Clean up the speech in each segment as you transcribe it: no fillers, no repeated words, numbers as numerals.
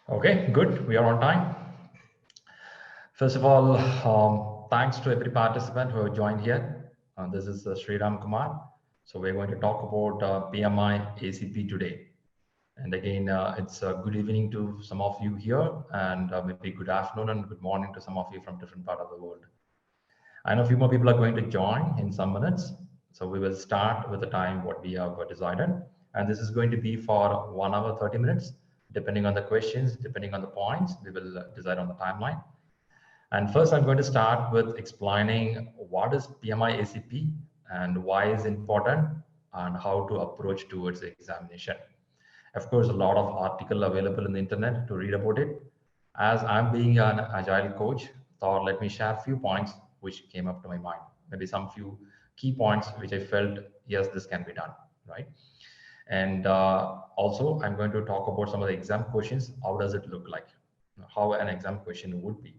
Okay, good. We are on time. First of all, thanks to every participant who have joined here. This is Shriram Kumar. So we're going to talk about PMI ACP today. And again, it's a good evening to some of you here, and maybe good afternoon and good morning to some of you from different part of the world. I know a few more people are going to join in some minutes. So we will start with the time what we have decided. And this is going to be for 1 hour, 30 minutes, depending on the questions, depending on the points, we will decide on the timeline. And first, I'm going to start with explaining what is PMI ACP and why is it important and how to approach towards the examination. Of course, a lot of article available in the internet to read about it. As I'm being an agile coach, thought let me share a few points which came up to my mind. Maybe some few key points which I felt, yes, this can be done, right? And also, I'm going to talk about some of the exam questions. How does it look like? How an exam question would be,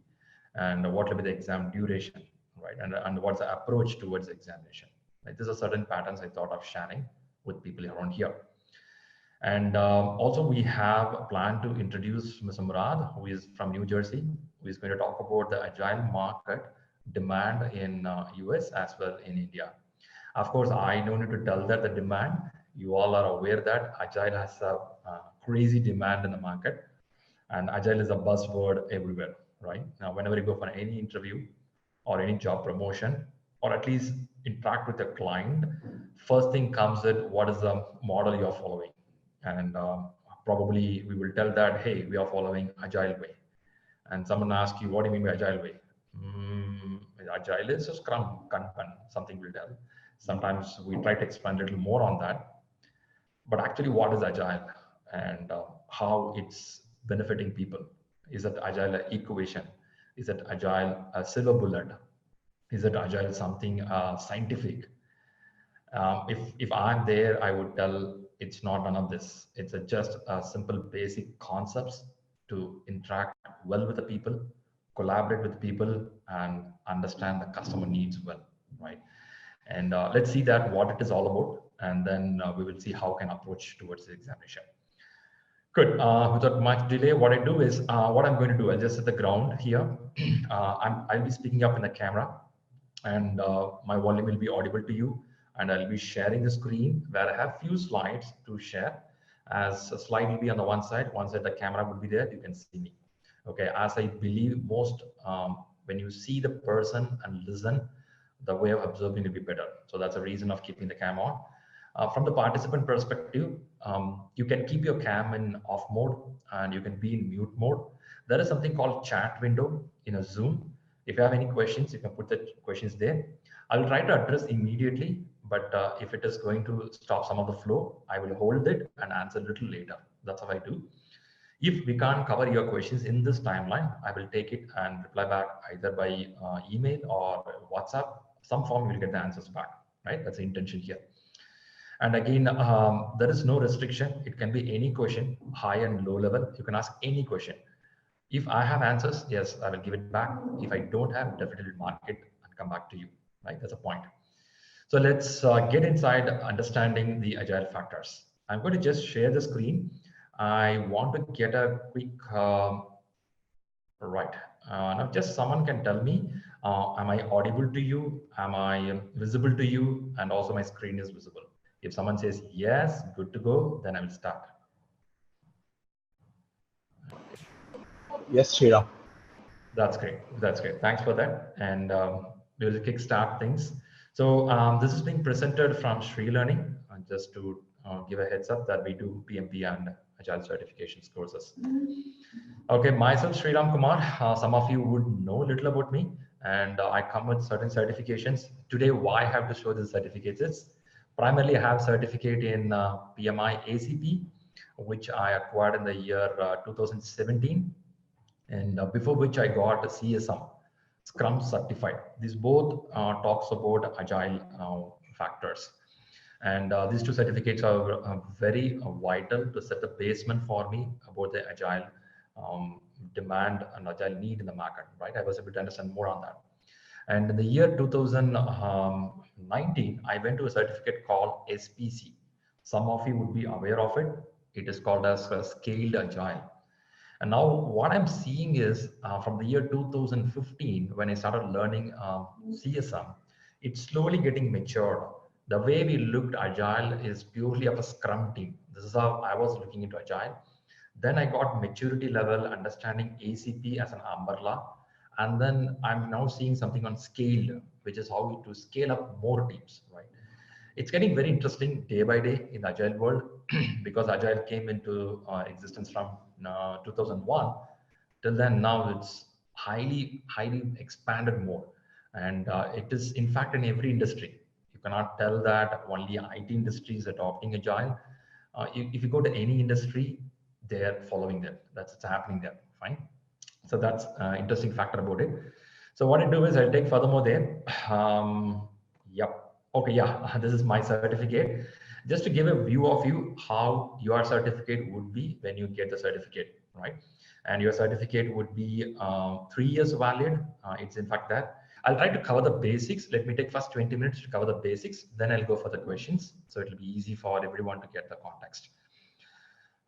and what will be the exam duration, right? And what's the approach towards examination? Like, these are certain patterns I thought of sharing with people around here. And also, we have a plan to introduce Mr. Murad, who is from New Jersey, who is going to talk about the agile market demand in US as well in India. Of course, I don't need to tell that the demand, you all are aware that agile has a crazy demand in the market, and agile is a buzzword everywhere, right? Now, whenever you go for any interview or any job promotion, or at least interact with a client, first thing comes at what is the model you're following. And probably we will tell that, hey, we are following agile way. And someone asks you, what do you mean by agile way? Agile is a Scrum, Kanban, something we'll tell. Sometimes we try to expand a little more on that. But actually, what is agile and how it's benefiting people? Is it agile equation? Is it agile silver bullet? Is it agile something scientific? If I'm there, I would tell it's not none of this. It's just a simple basic concepts to interact well with the people, collaborate with people, and understand the customer needs well, right? And let's see that what it is all about, and then we will see how can approach towards the examination. Good. Without much delay, what I do is what I'm going to do. I'll just set the ground here. I'll be speaking up in the camera, and my volume will be audible to you. And I'll be sharing the screen where I have few slides to share. As a slide will be on the one side the camera will be there, you can see me. Okay. As I believe most, when you see the person and listen, the way of observing will be better. So that's the reason of keeping the cam on. From the participant perspective, you can keep your cam in off mode and you can be in mute mode. There is something called chat window in a Zoom. If you have any questions, you can put the questions there. I will try to address immediately, but if it is going to stop some of the flow, I will hold it and answer a little later. That's how I do. If we can't cover your questions in this timeline, I will take it and reply back either by email or WhatsApp. Some form you will get the answers back, right? That's the intention here. And again, there is no restriction. It can be any question, high and low level. You can ask any question. If I have answers, yes, I will give it back. If I don't have, definitely mark it and come back to you, right? That's a point. So let's get inside understanding the agile factors. I'm going to just share the screen. I want to get a quick, right. Now just someone can tell me, am I audible to you? Am I visible to you? And also my screen is visible. If someone says yes, good to go, then I will start. Yes, Shriram. That's great. That's great. Thanks for that. And we will kickstart things. So this is being presented from ShriLearning, just to give a heads up that we do PMP and Agile certifications courses. Okay, myself, Shriram Kumar. Some of you would know a little about me, and I come with certain certifications. Today, why I have to show these certificates is primarily I have certificate in PMI ACP, which I acquired in the year 2017. And before which I got a CSM, Scrum certified. These both talks about agile factors. And these two certificates are very vital to set the basement for me about the agile demand and agile need in the market, right? I was able to understand more on that. And in the year 2019, I went to a certificate called SPC. Some of you would be aware of it. It is called as Scaled Agile. And now what I'm seeing is from the year 2015, when I started learning CSM, it's slowly getting matured. The way we looked Agile is purely of a Scrum team. This is how I was looking into Agile. Then I got maturity level, understanding ACP as an umbrella. And then I'm now seeing something on scale, which is how to scale up more teams, right? It's getting very interesting day by day in the Agile world because Agile came into existence from 2001. Till then, now it's highly expanded more. And it is, in fact, in every industry. You cannot tell that only IT industry is adopting Agile. If you go to any industry, they're following them. That's what's happening there. Fine. So that's interesting factor about it. So what I do is I'll take furthermore there. Yep. Okay, yeah, this is my certificate. Just to give a view of you how your certificate would be when you get the certificate, right? And your certificate would be 3 years valid. It's in fact that. I'll try to cover the basics. Let me take first 20 minutes to cover the basics. Then I'll go for the questions. So it'll be easy for everyone to get the context.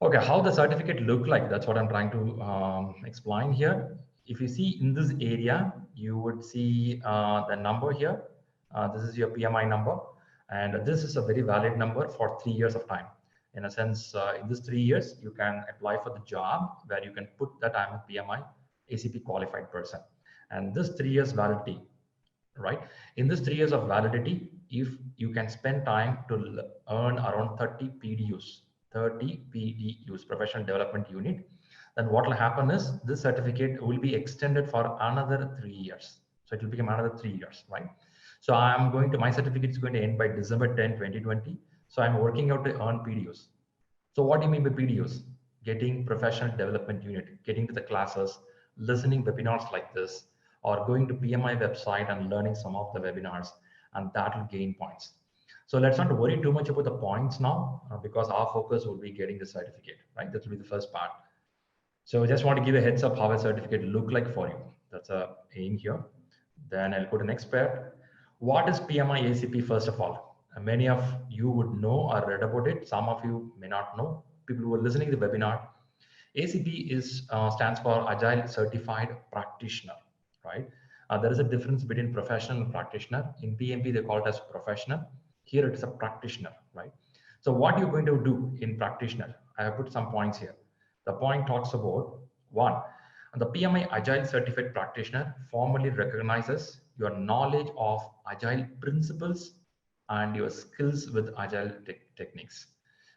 Okay, how the certificate look like? That's what I'm trying to explain here. If you see in this area, you would see the number here. This is your PMI number, and this is a very valid number for 3 years of time. In a sense, in this 3 years, you can apply for the job where you can put that I'm a PMI ACP qualified person. And this 3 years validity, right? In this 3 years of validity, if you can spend time to earn around 30 PDUs, 30 PDUs, professional development unit, then what will happen is this certificate will be extended for another 3 years. So it will become another 3 years, right? So my certificate is going to end by December 10, 2020. So I'm working out to earn PDUs. So what do you mean by PDUs? Getting professional development unit, getting to the classes, listening webinars like this, or going to PMI website and learning some of the webinars, and that will gain points. So let's not worry too much about the points now, because our focus will be getting the certificate, right? That will be the first part. So I just want to give a heads up how a certificate look like for you. That's a aim here. Then I'll go to the next part. What is PMI ACP first of all? Many of you would know or read about it. Some of you may not know. People who are listening to the webinar, ACP stands for Agile Certified Practitioner, right? There is a difference between professional and practitioner. In PMP, they call it as professional. Here it is a practitioner, right? So what you're going to do in practitioner, I have put some points here. The point talks about one, the PMI Agile Certified Practitioner formally recognizes your knowledge of Agile principles and your skills with Agile techniques.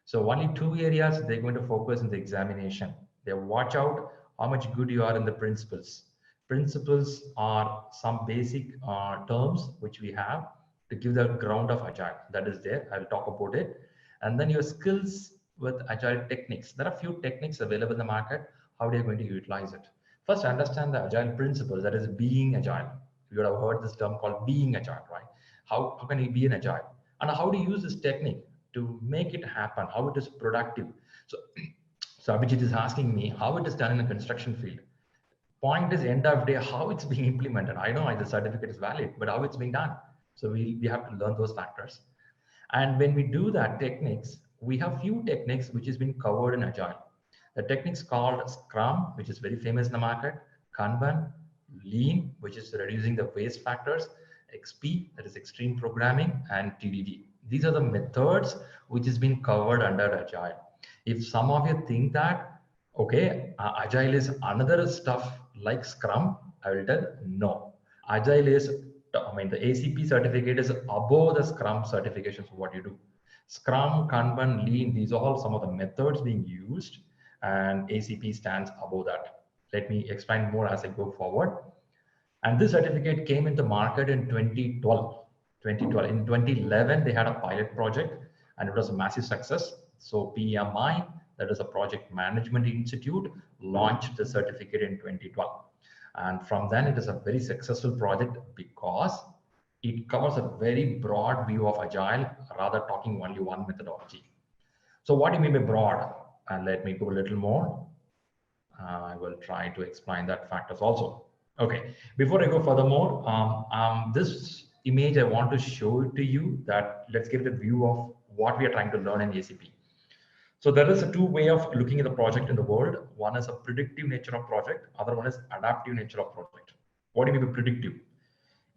So only 2 areas they're going to focus in the examination. They watch out how much good you are in the principles. Principles are some basic terms which we have to give the ground of Agile. That is there. I'll talk about it. And then your skills with Agile techniques. There are few techniques available in the market. How are you going to utilize it? First, understand the Agile principles. That is being Agile. You would have heard this term called being Agile, right? How can you be an Agile? And how to use this technique to make it happen, how it is productive. So Abhijit is asking me how it is done in a construction field. Point is, end of day, how it's being implemented. I know the certificate is valid, but how it's being done. So we have to learn those factors. And when we do that techniques, we have few techniques which has been covered in Agile. The techniques called Scrum, which is very famous in the market, Kanban, Lean, which is reducing the waste factors, XP, that is extreme programming, and TDD. These are the methods which has been covered under Agile. If some of you think that, okay, Agile is another stuff like Scrum, I will tell no. Agile is, the ACP certificate is above the Scrum certifications, what you do. Scrum, Kanban, Lean, these are all some of the methods being used, and ACP stands above that. Let me explain more as I go forward. And this certificate came into market in 2012. In 2011, they had a pilot project, and it was a massive success. So PMI, that is a Project Management Institute, launched the certificate in 2012. And from then, it is a very successful project because it covers a very broad view of Agile, rather talking only one methodology. So what do you mean by broad? And let me go a little more. I will try to explain that factors also. Okay, before I go furthermore, this image I want to show to you that let's get the view of what we are trying to learn in ACP. So there is a two way of looking at the project in the world. One is a predictive nature of project, other one is adaptive nature of project. What do you mean by predictive?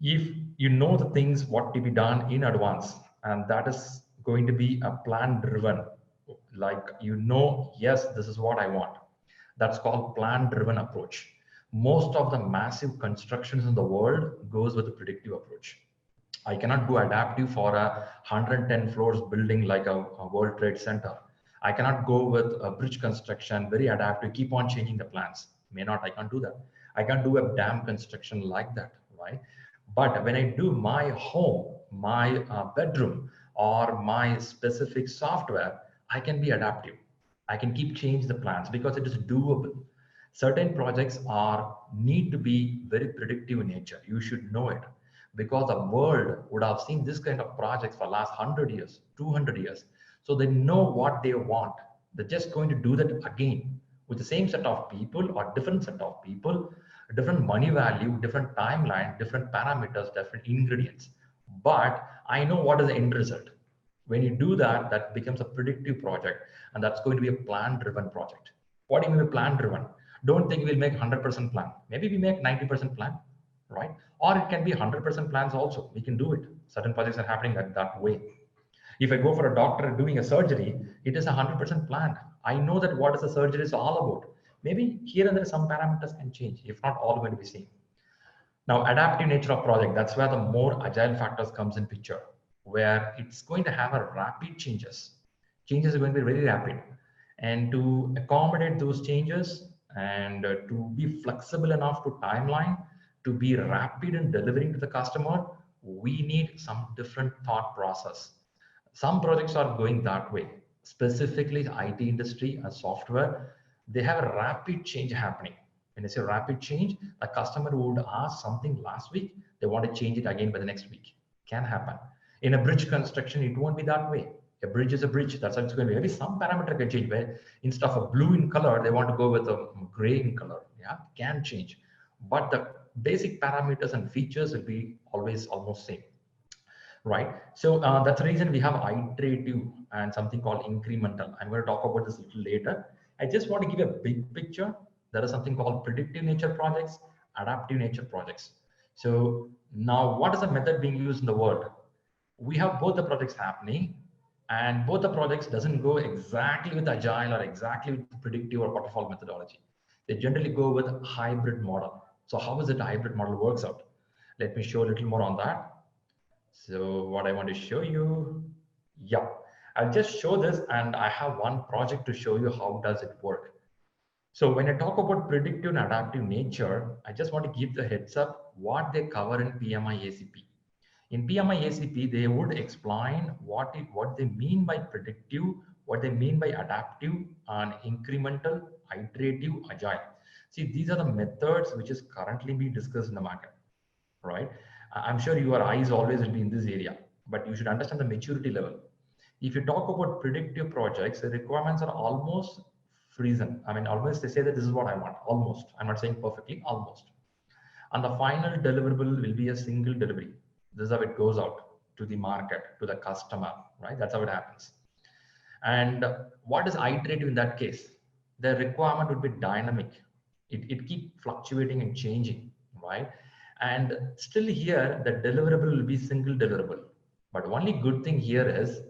If you know the things what to be done in advance, and that is going to be a plan driven, like yes, this is what I want. That's called plan driven approach. Most of the massive constructions in the world goes with the predictive approach. I cannot go adaptive for a 110 floors building like a World Trade Center. I cannot go with a bridge construction, very adaptive, keep on changing the plans. May not, I can't do that. I can't do a dam construction like that, right? But when I do my home, my bedroom, or my specific software, I can be adaptive. I can keep change the plans because it is doable. Certain projects are need to be very predictive in nature. You should know it because the world would have seen this kind of projects for last 100 years, 200 years. So they know what they want. They're just going to do that again with the same set of people or different set of people, different money value, different timeline, different parameters, different ingredients. But I know what is the end result. When you do that, that becomes a predictive project, and that's going to be a plan-driven project. What do you mean by plan-driven? Don't think we'll make 100% plan. Maybe we make 90% plan, right? Or it can be 100% plans also. We can do it. Certain projects are happening that way. If I go for a doctor doing a surgery, it is 100% planned. I know that what is the surgery is all about. Maybe here and there some parameters can change, if not all going to be same. Now, adaptive nature of project, that's where the more agile factors comes in picture, where it's going to have a rapid changes. Changes are going to be very rapid. And to accommodate those changes and to be flexible enough to timeline, to be rapid in delivering to the customer, we need some different thought process. Some projects are going that way, specifically the IT industry and software. They have a rapid change happening. When I say rapid change, a customer would ask something last week, they want to change it again by the next week. Can happen. In a bridge construction, it won't be that way. A bridge is a bridge. That's how it's going to be. Maybe some parameter can change. Where instead of a blue in color, they want to go with a gray in color. Yeah, can change. But the basic parameters and features will be always almost same. Right. So that's the reason we have iterative and something called incremental. I'm going to talk about this a little later. I just want to give a big picture. There is something called predictive nature projects, adaptive nature projects. So now what is the method being used in the world? We have both the projects happening, and both the projects doesn't go exactly with agile or exactly with predictive or waterfall methodology. They generally go with a hybrid model. So how is it a hybrid model works out? Let me show a little more on that. So what I want to show you, yeah, I'll just show this, and I have one project to show you how does it work. So when I talk about predictive and adaptive nature, I just want to give the heads up what they cover in PMI ACP. In PMI ACP, they would explain what they mean by predictive, what they mean by adaptive, and incremental, iterative, agile. See, these are the methods which is currently being discussed in the market, right? I'm sure your eyes always will be in this area, but you should understand the maturity level. If you talk about predictive projects, the requirements are almost frozen. I mean, almost they say that this is what I want, almost. I'm not saying perfectly, almost. And the final deliverable will be a single delivery. This is how it goes out to the market, to the customer, right? That's how it happens. And what is iterative in that case? The requirement would be dynamic. It keep fluctuating and changing, right? And still here, the deliverable will be single deliverable. But only good thing here is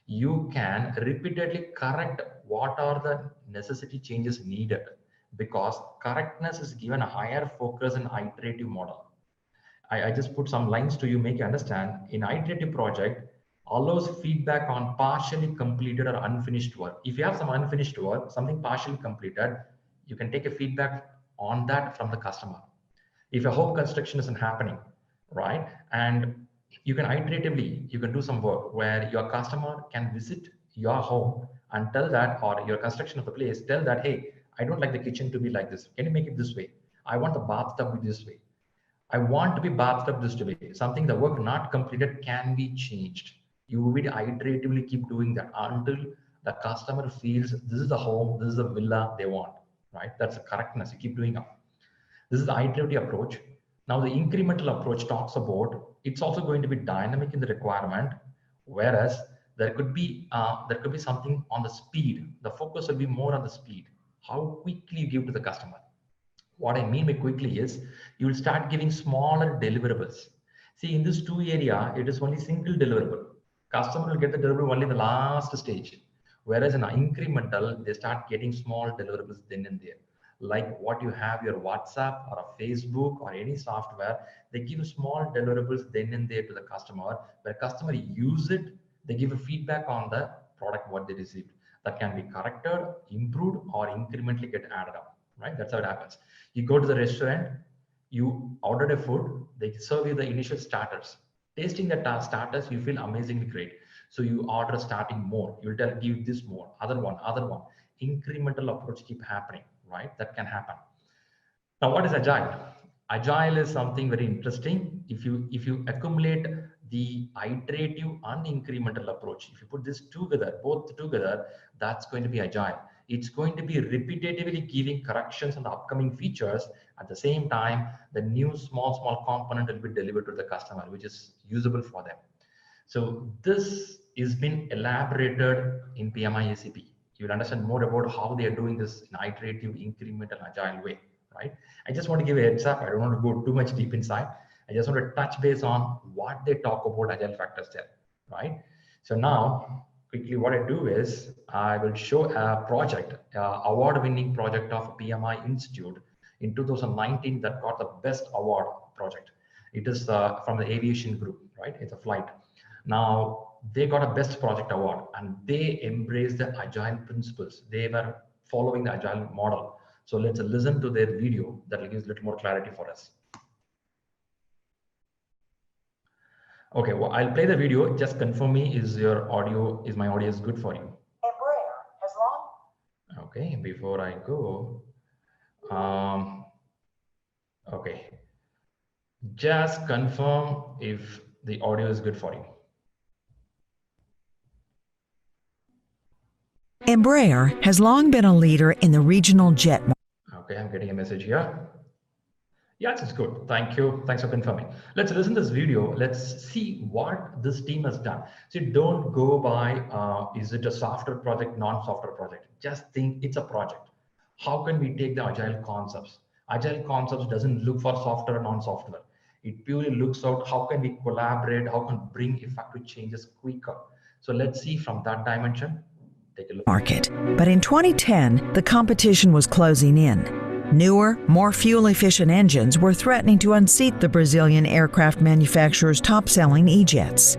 you can repeatedly correct what are the necessity changes needed, because correctness is given a higher focus in iterative model. I just put some lines to you, make you understand. In iterative project, allows feedback on partially completed or unfinished work. If you have some unfinished work, something partially completed, you can take a feedback on that from the customer. If a home construction isn't happening, right? And you can iteratively, you can do some work where your customer can visit your home and tell that, or your construction of the place, tell that, hey, I don't like the kitchen to be like this. Can you make it this way? I want the bathtub to be this way. I want to be bathtub this way. Something the work not completed can be changed. You will iteratively keep doing that until the customer feels this is the home, this is the villa they want, right? That's the correctness. You keep doing it. This is the iterative approach. Now the incremental approach talks about it's also going to be dynamic in the requirement, whereas There could be something on the speed. The focus will be more on the speed. How quickly you give to the customer. What I mean by quickly is you will start giving smaller deliverables. See, in this two area, it is only single deliverable. Customer will get the deliverable only in the last stage. Whereas in incremental, they start getting small deliverables then and there. Like what you have your WhatsApp or a Facebook or any software, they give small deliverables then and there to the customer. Where customer use it, they give a feedback on the product what they received. That can be corrected, improved, or incrementally get added up. Right? That's how it happens. You go to the restaurant, you ordered a food, they serve you the initial starters. Tasting the starters, you feel amazingly great. So you order starting more. You'll tell, give this more, other one. Incremental approach keep happening, right? That can happen. Now, what is Agile? Agile is something very interesting. If you accumulate the iterative and incremental approach, if you put this together, both together, that's going to be Agile. It's going to be repetitively giving corrections on the upcoming features. At the same time, the new small component will be delivered to the customer, which is usable for them. So this is been elaborated in PMI ACP. You'll understand more about how they are doing this in iterative, incremental, agile way, right? I just want to give a heads up. I don't want to go too much deep inside. I just want to touch base on what they talk about agile factors there, right? So now, quickly, what I do is I will show a project, award-winning project of PMI Institute in 2019 that got the best award project. It is from the aviation group, right? It's a flight. Now, they got a best project award and they embraced the Agile Principles. They were following the Agile model. So let's listen to their video that will give a little more clarity for us. Okay, well, I'll play the video. Just confirm me, is my audio is good for you? Embraer has long. Okay, before I go, okay, just confirm if the audio is good for you. Embraer has long been a leader in the regional jet market. Okay, I'm getting a message here. Yes, it's good. Thank you. Thanks for confirming. Let's listen to this video. Let's see what this team has done. So don't go by, is it a software project, non-software project? Just think it's a project. How can we take the agile concepts? Agile concepts doesn't look for software, non-software. It purely looks out how can we collaborate, how can bring effective changes quicker. So let's see from that dimension. Take a look. Market. But in 2010, the competition was closing in. Newer, more fuel-efficient engines were threatening to unseat the Brazilian aircraft manufacturer's top-selling E-jets.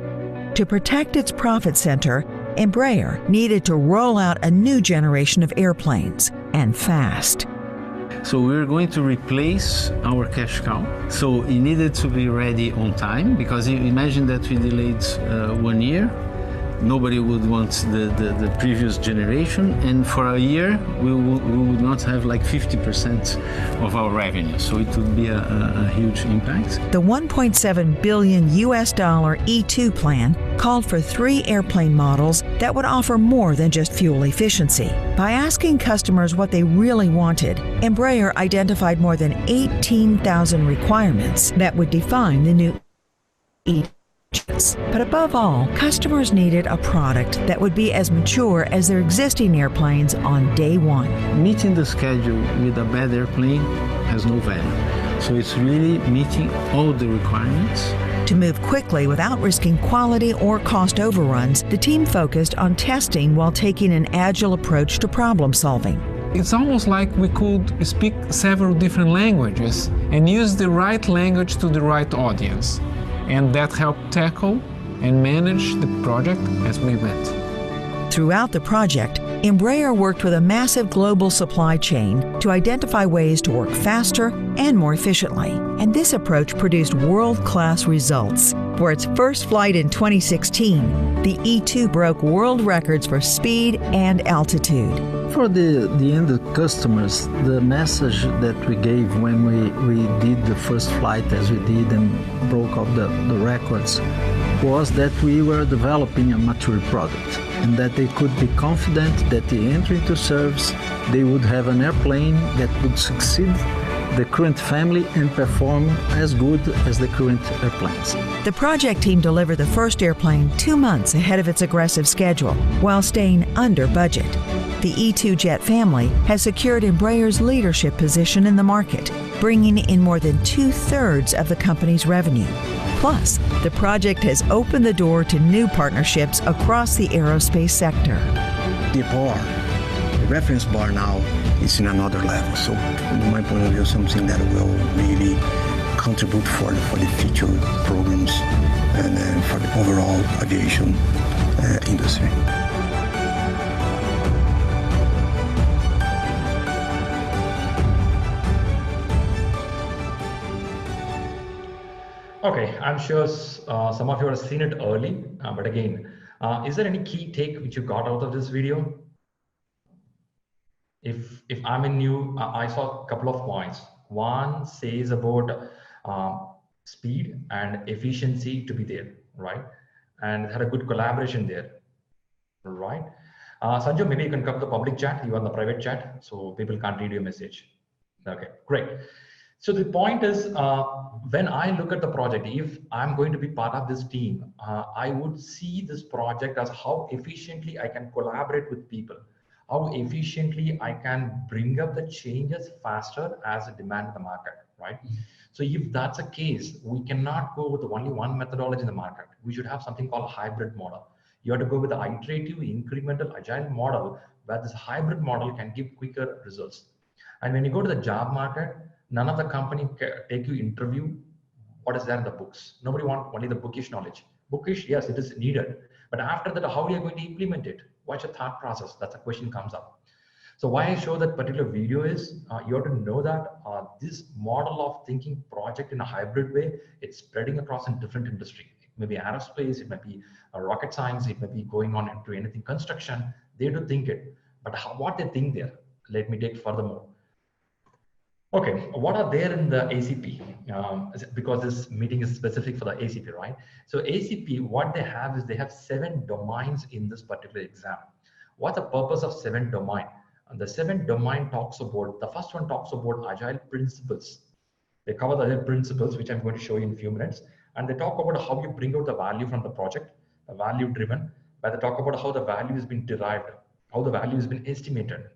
To protect its profit center, Embraer needed to roll out a new generation of airplanes, and fast. So we're going to replace our cash cow. So it needed to be ready on time, because imagine that we delayed 1 year. Nobody would want the previous generation, and for a year we would not have like 50% of our revenue. So it would be a huge impact. The $1.7 billion E2 plan called for 3 airplane models that would offer more than just fuel efficiency. By asking customers what they really wanted, Embraer identified more than 18,000 requirements that would define the new E2. But above all, customers needed a product that would be as mature as their existing airplanes on day one. Meeting the schedule with a bad airplane has no value. So it's really meeting all the requirements. To move quickly without risking quality or cost overruns, the team focused on testing while taking an agile approach to problem solving. It's almost like we could speak several different languages and use the right language to the right audience. And that helped tackle and manage the project as we went. Throughout the project, Embraer worked with a massive global supply chain to identify ways to work faster and more efficiently. And this approach produced world-class results. For its first flight in 2016, the E2 broke world records for speed and altitude. For the end customers, the message that we gave when we did the first flight as we did and broke out the records was that we were developing a mature product and that they could be confident that the entry into service, they would have an airplane that would succeed the current family and perform as good as the current airplanes. The project team delivered the first airplane 2 months ahead of its aggressive schedule, while staying under budget. The E2 jet family has secured Embraer's leadership position in the market, bringing in more than 2/3 of the company's revenue. Plus, the project has opened the door to new partnerships across the aerospace sector. The bar, the reference bar now is in another level. So from my point of view, something that will really contribute for the future programs and for the overall aviation industry. Okay, I'm sure some of you have seen it early, but again, is there any key take which you got out of this video? If I'm in new, I saw a couple of points. One says about speed and efficiency to be there, right? And had a good collaboration there, right? Sanju, maybe you can come to the public chat. You are in the private chat, so people can't read your message. Okay, great. So the point is, when I look at the project, if I'm going to be part of this team, I would see this project as how efficiently I can collaborate with people, how efficiently I can bring up the changes faster as a demand in the market, right? So if that's the case, we cannot go with only one methodology in the market. We should have something called a hybrid model. You have to go with the iterative, incremental, agile model, where this hybrid model can give quicker results. And when you go to the job market, none of the company take you interview what is there in the books. Nobody wants only the bookish knowledge. Bookish, yes, it is needed. But after that, how are you going to implement it? What's your thought process? That's a question comes up. So why I show that particular video is you have to know that this model of thinking project in a hybrid way, it's spreading across in different industry. It may be aerospace, it might be rocket science, it may be going on into anything construction. They do think it, but what they think there, let me take furthermore. Okay, what are there in the ACP? Because this meeting is specific for the ACP, right? So ACP, what they have is they have 7 domains in this particular exam. What's the purpose of 7 domain? And the 7 domain talks about, the first one talks about Agile Principles. They cover the Agile Principles, which I'm going to show you in a few minutes. And they talk about how you bring out the value from the project, the value driven, but they talk about how the value has been derived, how the value has been estimated.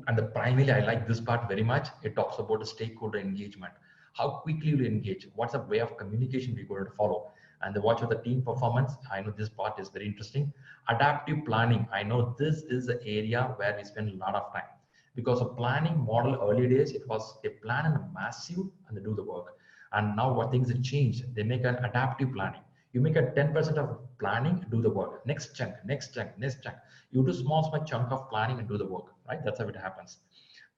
And the primarily, I like this part very much. It talks about the stakeholder engagement. How quickly you engage, what's the way of communication we're going to follow, and the watch of the team performance. I know this part is very interesting. Adaptive planning. I know this is the area where we spend a lot of time, because a planning model early days, it was a plan and a massive and they do the work. And now what things have changed, they make an adaptive planning. You make a 10% of planning, do the work. Next chunk, next chunk, next chunk. You do small chunk of planning and do the work, right? That's how it happens.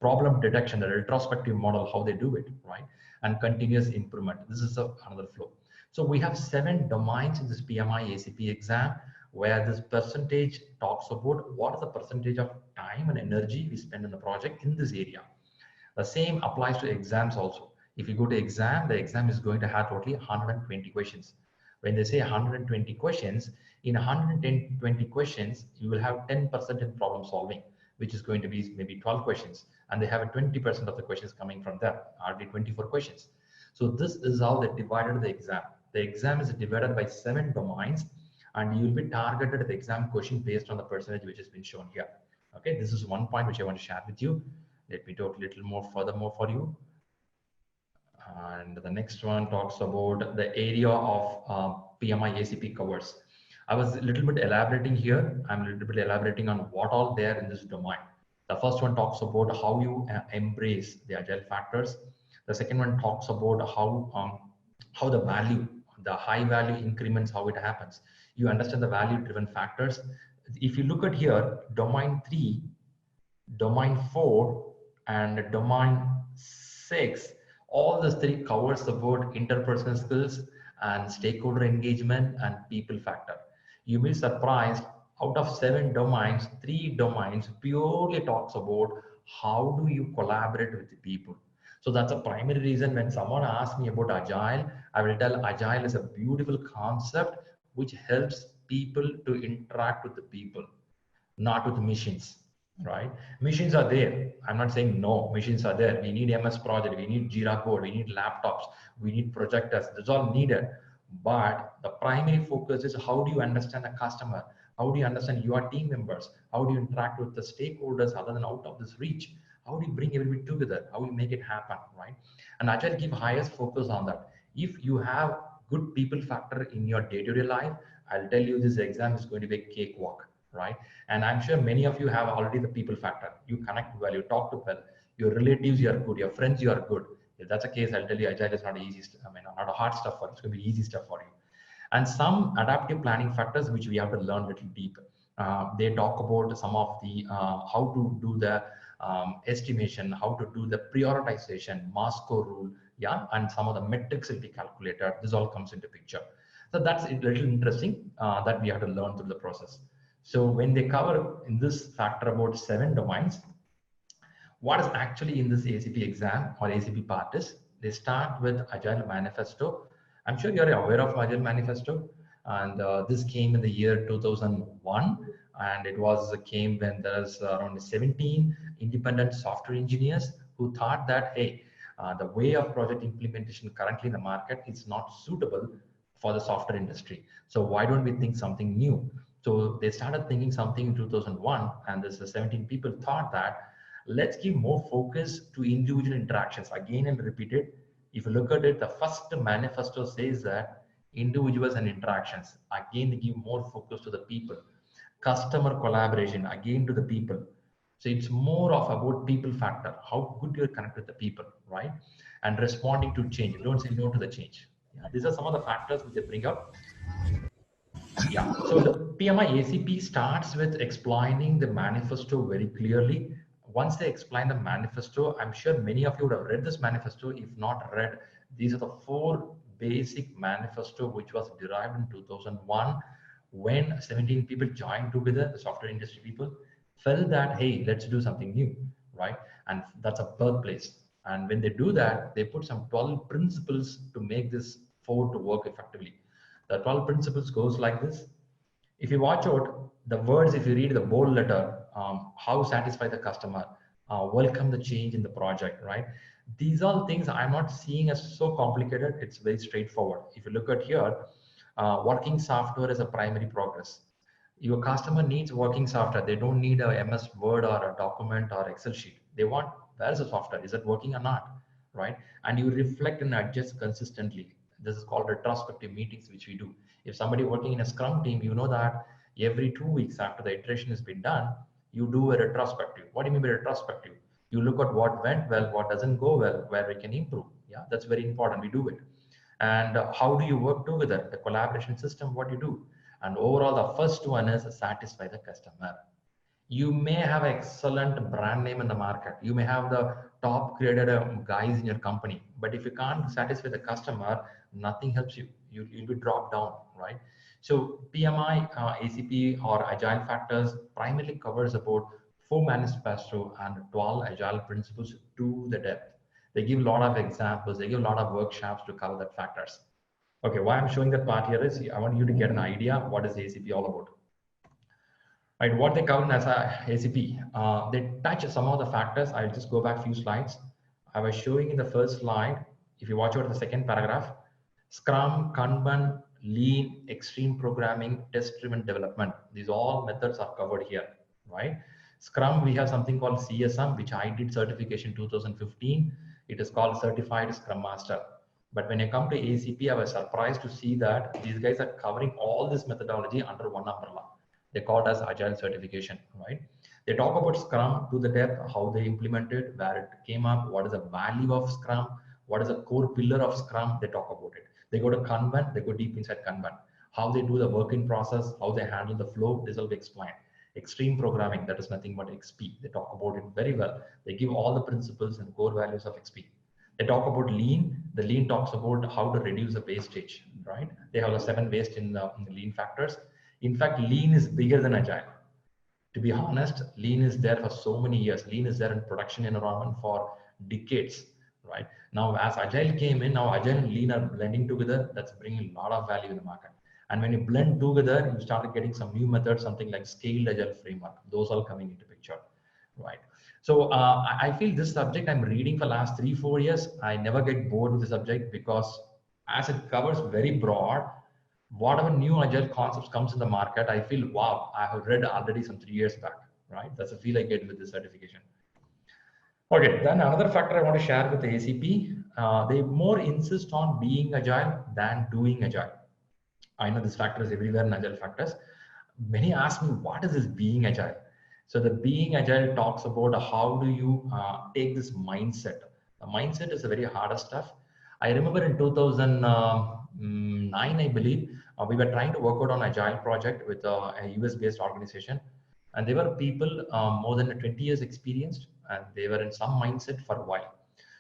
Problem detection, the retrospective model, how they do it, right? And continuous improvement. This is another flow. So we have 7 domains in this PMI ACP exam, where this percentage talks about what is the percentage of time and energy we spend in the project in this area. The same applies to exams also. If you go to exam, the exam is going to have totally 120 questions. When they say 120 questions, in 120 questions, you will have 10% in problem solving, which is going to be maybe 12 questions. And they have a 20% of the questions coming from there, hardly 24 questions. So this is how they divided the exam. The exam is divided by 7 domains, and you will be targeted at the exam question based on the percentage which has been shown here. Okay, this is one point which I want to share with you. Let me talk a little more furthermore for you. And the next one talks about the area of PMI ACP covers. I was a little bit elaborating here. I'm a little bit elaborating on what all there in this domain. The first one talks about how you embrace the agile factors. The second one talks about how the value, the high value increments, how it happens. You understand the value driven factors. If you look at here, domain 3, domain 4, and domain 6, all these 3 covers about interpersonal skills and stakeholder engagement and people factor. You may be surprised, out of 7 domains, 3 domains purely talks about how do you collaborate with the people. So that's a primary reason when someone asks me about Agile, I will tell Agile is a beautiful concept which helps people to interact with the people, not with the machines. right? Machines are there. I'm not saying no, machines are there. We need MS Project, we need Jira code, we need laptops, we need projectors. That's all needed. But the primary focus is how do you understand the customer? How do you understand your team members? How do you interact with the stakeholders other than out of this reach? How do you bring everybody together? How do you make it happen, right? And Agile give highest focus on that. If you have good people factor in your day-to-day life, I'll tell you this exam is going to be a cakewalk, right? And I'm sure many of you have already the people factor. You connect well, you talk to well, your relatives, you are good, your friends, you are good. If that's the case, I'll tell you Agile is not easy, not a hard stuff for you. It's going to be easy stuff for you. And some adaptive planning factors, which we have to learn a little deeper. They talk about some of the, how to do the estimation, how to do the prioritization, Moscow rule, yeah, and some of the metrics will be calculated. This all comes into picture. So that's a little interesting that we have to learn through the process. So when they cover in this factor about 7 domains, what is actually in this ACP exam or ACP part is, they start with Agile Manifesto. I'm sure you're aware of Agile Manifesto, and this came in the year 2001, and it came when there's around 17 independent software engineers who thought that, hey, the way of project implementation currently in the market is not suitable for the software industry. So why don't we think something new? So they started thinking something in 2001, and there's 17 people thought that let's give more focus to individual interactions. Again, and repeat it. If you look at it, the first manifesto says that individuals and interactions. Again, they give more focus to the people. Customer collaboration, again to the people. So it's more of about people factor, how good you're connected with the people, right? And responding to change. You don't say no to the change. Yeah, these are some of the factors which they bring up. Yeah, so the PMI ACP starts with explaining the manifesto very clearly. Once they explain the manifesto, I'm sure many of you would have read this manifesto. If not read, these are the 4 basic manifesto which was derived in 2001 when 17 people joined together, the software industry people, felt that, hey, let's do something new, right? And that's a birthplace. And when they do that, they put some 12 principles to make this 4 to work effectively. The 12 principles goes like this. If you watch out the words, if you read the bold letter, how satisfy the customer, welcome the change in the project, right? These are things I'm not seeing as so complicated. It's very straightforward. If you look at here, working software is a primary progress. Your customer needs working software. They don't need a MS Word or a document or Excel sheet. They want, where's the software? Is it working or not, right? And you reflect and adjust consistently. This is called retrospective meetings, which we do. If somebody working in a Scrum team, you know that every 2 weeks after the iteration has been done, you do a retrospective. What do you mean by retrospective? You look at what went well, what doesn't go well, where we can improve. Yeah, that's very important. We do it. And how do you work together? The collaboration system, what you do. And overall, the first one is satisfy the customer. You may have an excellent brand name in the market. You may have the top graded guys in your company, but if you can't satisfy the customer, nothing helps you. You'll be dropped down, right? So PMI, ACP or Agile Factors primarily covers about 4 manifesto and 12 Agile Principles to the depth. They give a lot of examples. They give a lot of workshops to cover that factors. Okay, why I'm showing that part here is I want you to get an idea what is ACP all about. Right, what they cover as a ACP, they touch some of the factors. I'll just go back a few slides. I was showing in the first slide, if you watch out the second paragraph, Scrum, Kanban, Lean, Extreme Programming, Test-Driven Development. These all methods are covered here, right? Scrum, we have something called CSM, which I did certification 2015. It is called Certified Scrum Master. But when I come to ACP, I was surprised to see that these guys are covering all this methodology under one umbrella. They call it as Agile certification, right? They talk about Scrum to the depth, how they implement it, where it came up, what is the value of Scrum, what is the core pillar of Scrum, they talk about it. They go to Kanban, they go deep inside Kanban. How they do the working process, how they handle the flow, this will be explained. Extreme programming, that is nothing but XP. They talk about it very well. They give all the principles and core values of XP. They talk about Lean. The Lean talks about how to reduce the wastage, right? They have the 7 waste in the Lean factors. In fact, Lean is bigger than Agile. To be honest, Lean is there for so many years. Lean is there in production environment for decades, right? Now, as Agile came in, now Agile and Lean are blending together. That's bringing a lot of value in the market. And when you blend together, you started getting some new methods, something like scaled Agile framework. Those all coming into picture. right? So I feel this subject I'm reading for last 3-4 years, I never get bored with the subject, because as it covers very broad, whatever new agile concepts comes in the market, I feel, wow, I have read already some 3 years back, right? That's the feel I get with this certification. Okay, then another factor I want to share with the ACP, they more insist on being agile than doing agile. I know this factor is everywhere in agile factors. Many ask me, what is this being agile? So the being agile talks about how do you take this mindset. The mindset is the very hardest stuff. I remember in 2009, I believe, we were trying to work out on agile project with a US-based organization, and they were people more than 20 years experienced, and they were in some mindset for a while.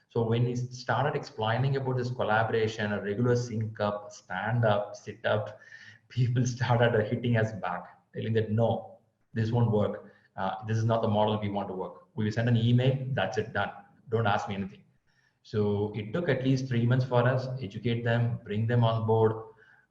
So when he started explaining about this collaboration, a regular sync up, stand up, sit up, people started hitting us back, telling that no, this won't work. This is not the model we want to work. We will send an email, that's it, done. Don't ask me anything. So it took at least 3 months for us, educate them, bring them on board,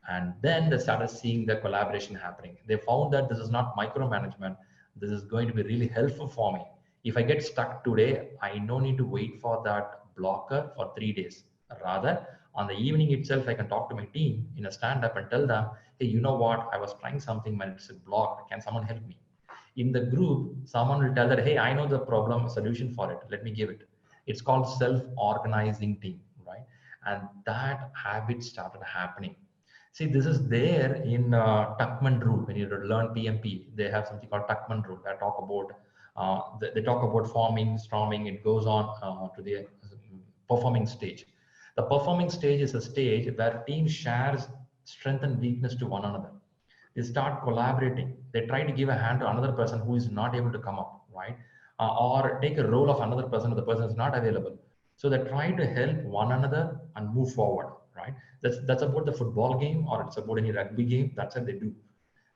and then they started seeing the collaboration happening. They found that this is not micromanagement. This is going to be really helpful for me. If I get stuck today, I no need to wait for that blocker for 3 days. Rather, on the evening itself, I can talk to my team in a stand-up and tell them, hey, you know what? I was trying something, but it's blocked. Can someone help me? In the group, someone will tell that, hey, I know the problem solution for it. Let me give it. It's called self-organizing team, right? And that habit started happening. See, this is there in Tuckman rule. When you learn PMP, they have something called Tuckman rule. They talk about forming, storming. It goes on to the performing stage. The performing stage is a stage where team shares strength and weakness to one another. They start collaborating. They try to give a hand to another person who is not able to come up, right? Or take a role of another person if the person is not available. So they try to help one another and move forward, right? That's about the football game, or it's about any rugby game. That's what they do.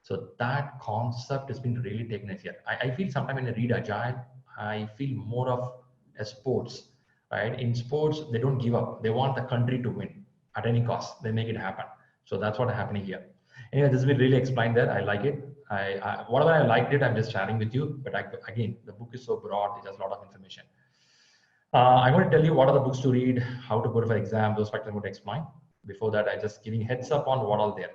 So that concept has been really taken here. I feel sometimes when I read Agile, I feel more of a sports, right? In sports, they don't give up. They want the country to win at any cost. They make it happen. So that's what's happening here. Anyway, this has been really explained there. I like it. Whatever I liked it, I'm just sharing with you. But again, the book is so broad. It has a lot of information. I'm going to tell you what are the books to read, how to go for exam, those factors I'm going to explain. Before that, I'm just giving heads up on what all there.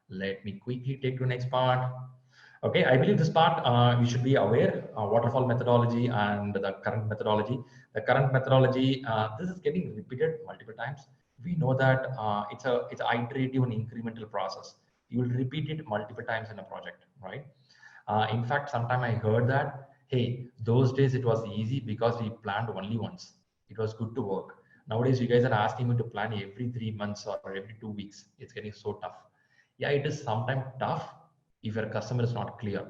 Let me quickly take to the next part. Okay, I believe this part you should be aware, waterfall methodology and the current methodology. The current methodology, this is getting repeated multiple times. We know that it's an iterative and incremental process. You will repeat it multiple times in a project, right? In fact, sometime I heard that, hey, those days it was easy because we planned only once. It was good to work. Nowadays, you guys are asking me to plan every 3 months or every 2 weeks. It's getting so tough. Yeah, it is sometimes tough if your customer is not clear.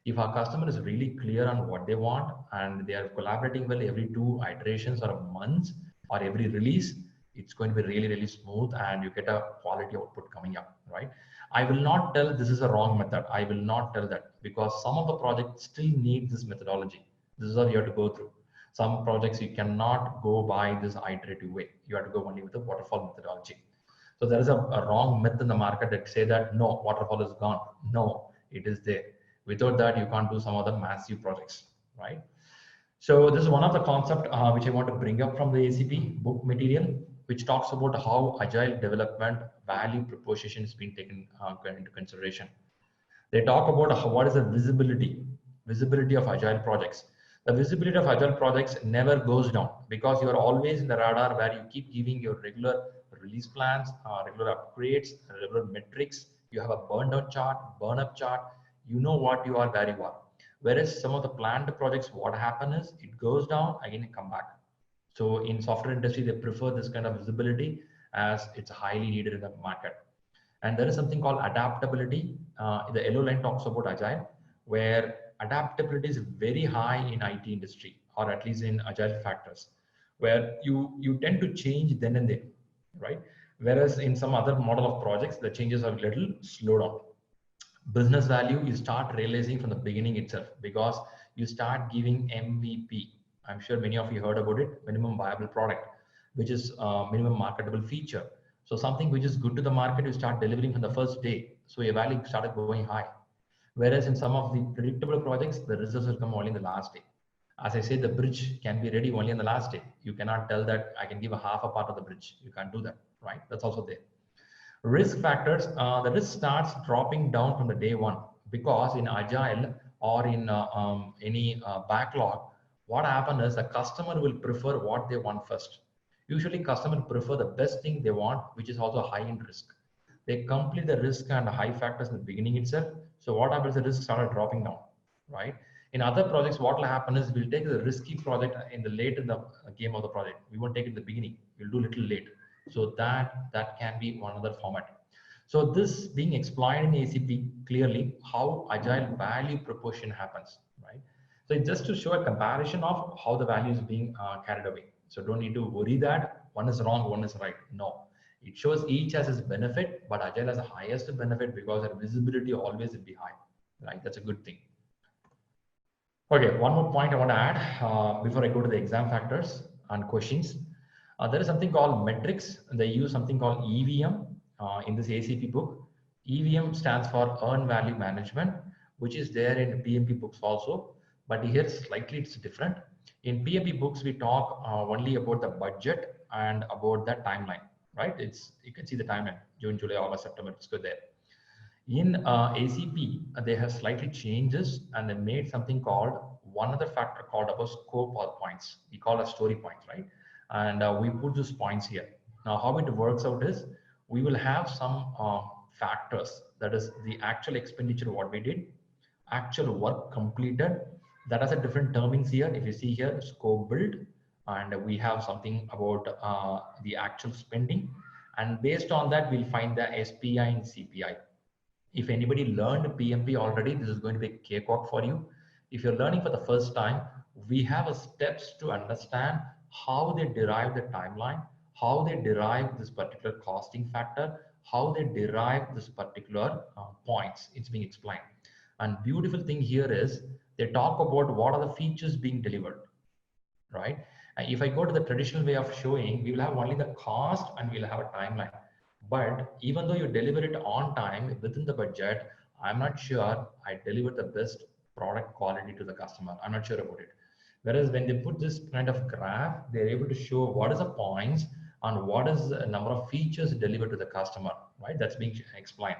If our customer is really clear on what they want and they are collaborating well every 2 iterations or a month or every release, it's going to be really, really smooth and you get a quality output coming up, right? I will not tell this is a wrong method. I will not tell that, because some of the projects still need this methodology. This is what you have to go through. Some projects you cannot go by this iterative way. You have to go only with the waterfall methodology. So there is a wrong myth in the market that say that no, waterfall is gone. No, it is there. Without that, you can't do some of the massive projects, right? So this is one of the concepts which I want to bring up from the ACP book material, which talks about how agile development value proposition is being taken into consideration. They talk about what is the visibility of agile projects. The visibility of agile projects never goes down because you are always in the radar where you keep giving your regular release plans, regular upgrades, regular metrics. You have a burn down chart, burn up chart. You know what you are, where you are. Whereas some of the planned projects, what happens is it goes down, again it come back. So in software industry, they prefer this kind of visibility as it's highly needed in the market. And there is something called adaptability. The yellow line talks about agile, where adaptability is very high in IT industry, or at least in agile factors, where you tend to change then and there, right? Whereas in some other model of projects, the changes are a little slow down. Business value, you start realizing from the beginning itself because you start giving MVP. I'm sure many of you heard about it, minimum viable product, which is minimum marketable feature. So something which is good to the market, you start delivering from the first day. So your value started going high. Whereas in some of the predictable projects, the results will come only in the last day. As I said, the bridge can be ready only on the last day. You cannot tell that I can give a half a part of the bridge. You can't do that, right? That's also there. Risk factors, the risk starts dropping down from the day one, because in Agile or in any backlog, what happens is the customer will prefer what they want first. Usually customers prefer the best thing they want, which is also high in risk. They complete the risk and high factors in the beginning itself. So what happens, the risk started dropping down, right? In other projects, what will happen is we'll take the risky project in the late in the game of the project. We won't take it in the beginning. We'll do little late. So that can be one other format. So this being explained in ACP clearly how agile value proportion happens, right? So it's just to show a comparison of how the value is being carried away. So don't need to worry that one is wrong, one is right. No, it shows each has its benefit, but agile has the highest benefit because their visibility always will be high, right? That's a good thing. Okay, one more point I want to add before I go to the exam factors and questions. There is something called metrics. They use something called EVM in this ACP book. EVM stands for Earn Value Management, which is there in PMP books also. But here slightly it's different. In PMP books, we talk only about the budget and about the timeline, right? You can see the timeline, June, July, August, September, it's good there. In ACP, they have slightly changes and they made something called one other factor called about scope or points. We call it story points, right? And we put those points here. Now, how it works out is we will have some factors, that is the actual expenditure, what we did, actual work completed, that has a different termings here. If you see here, scope build, and we have something about the actual spending. And based on that, we'll find the SPI and CPI. If anybody learned PMP already, this is going to be a cakewalk for you. If you're learning for the first time, we have a steps to understand how they derive the timeline, how they derive this particular costing factor, how they derive this particular points. It's being explained. And beautiful thing here is they talk about what are the features being delivered, right? And if I go to the traditional way of showing, we will have only the cost and we'll have a timeline. But even though you deliver it on time within the budget, I'm not sure I deliver the best product quality to the customer. I'm not sure about it. Whereas when they put this kind of graph, they're able to show what is the points and what is the number of features delivered to the customer, right? That's being explained.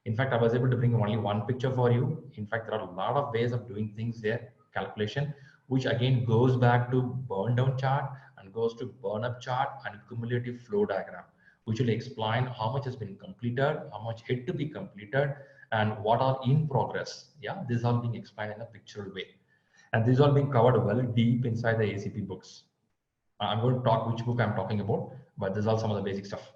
In fact, I was able to bring only one picture for you. In fact, there are a lot of ways of doing things there, calculation, which again goes back to burn down chart and goes to burn up chart and cumulative flow diagram, which will explain how much has been completed, how much yet to be completed, and what are in progress. Yeah, this is all being explained in a pictorial way. And this is all being covered well deep inside the ACP books. I'm going to talk which book I'm talking about, but this is all some of the basic stuff.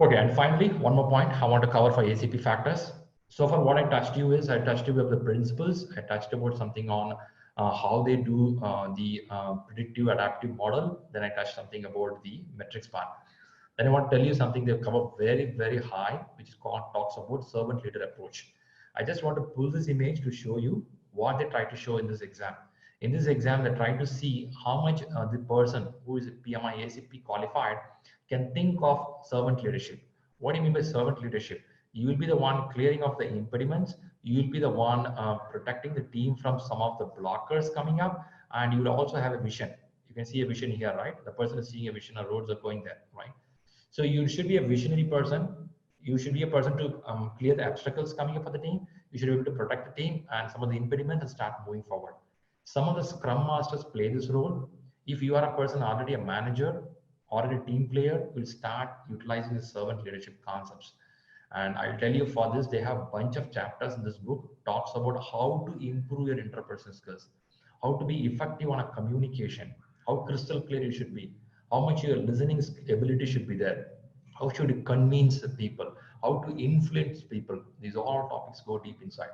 Okay, and finally, one more point I want to cover for ACP factors. So far, what I touched you is I touched you with the principles. I touched about something on how they do the predictive adaptive model. Then I touched something about the metrics part. Then I want to tell you something they've covered very, very high, which is called talks about servant leader approach. I just want to pull this image to show you what they try to show in this exam. In this exam, they're trying to see how much the person who is PMI ACP qualified can think of servant leadership. What do you mean by servant leadership? You will be the one clearing off the impediments. You will be the one protecting the team from some of the blockers coming up, and you will also have a vision. You can see a vision here, right? The person is seeing a vision, the roads are going there, right? So you should be a visionary person. You should be a person to clear the obstacles coming up for the team. You should be able to protect the team and some of the impediments and start moving forward. Some of the Scrum Masters play this role. If you are a person already a manager or a team player, will start utilizing the servant leadership concepts. And I'll tell you for this, they have a bunch of chapters in this book, talks about how to improve your interpersonal skills, how to be effective on a communication, how crystal clear you should be, how much your listening ability should be there, how should you convince the people, how to influence people. These all topics go deep inside.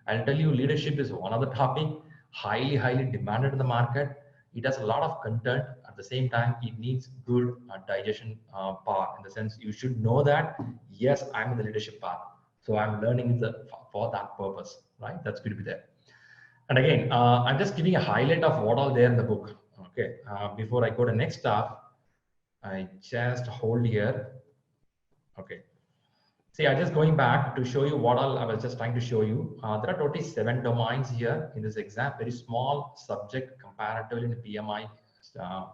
I'll tell you, leadership is one other topic, highly, highly demanded in the market. It has a lot of content. At the same time, it needs good digestion power, in the sense you should know that, yes, I'm in the leadership path. So I'm learning for that purpose, right? That's going to be there. And again, I'm just giving a highlight of what all there in the book. Okay, before I go to next stuff, I just hold here. Okay, See, I'm just going back to show you what all I was just trying to show you. There are totally 7 domains here in this exam, very small subject comparatively in the PMI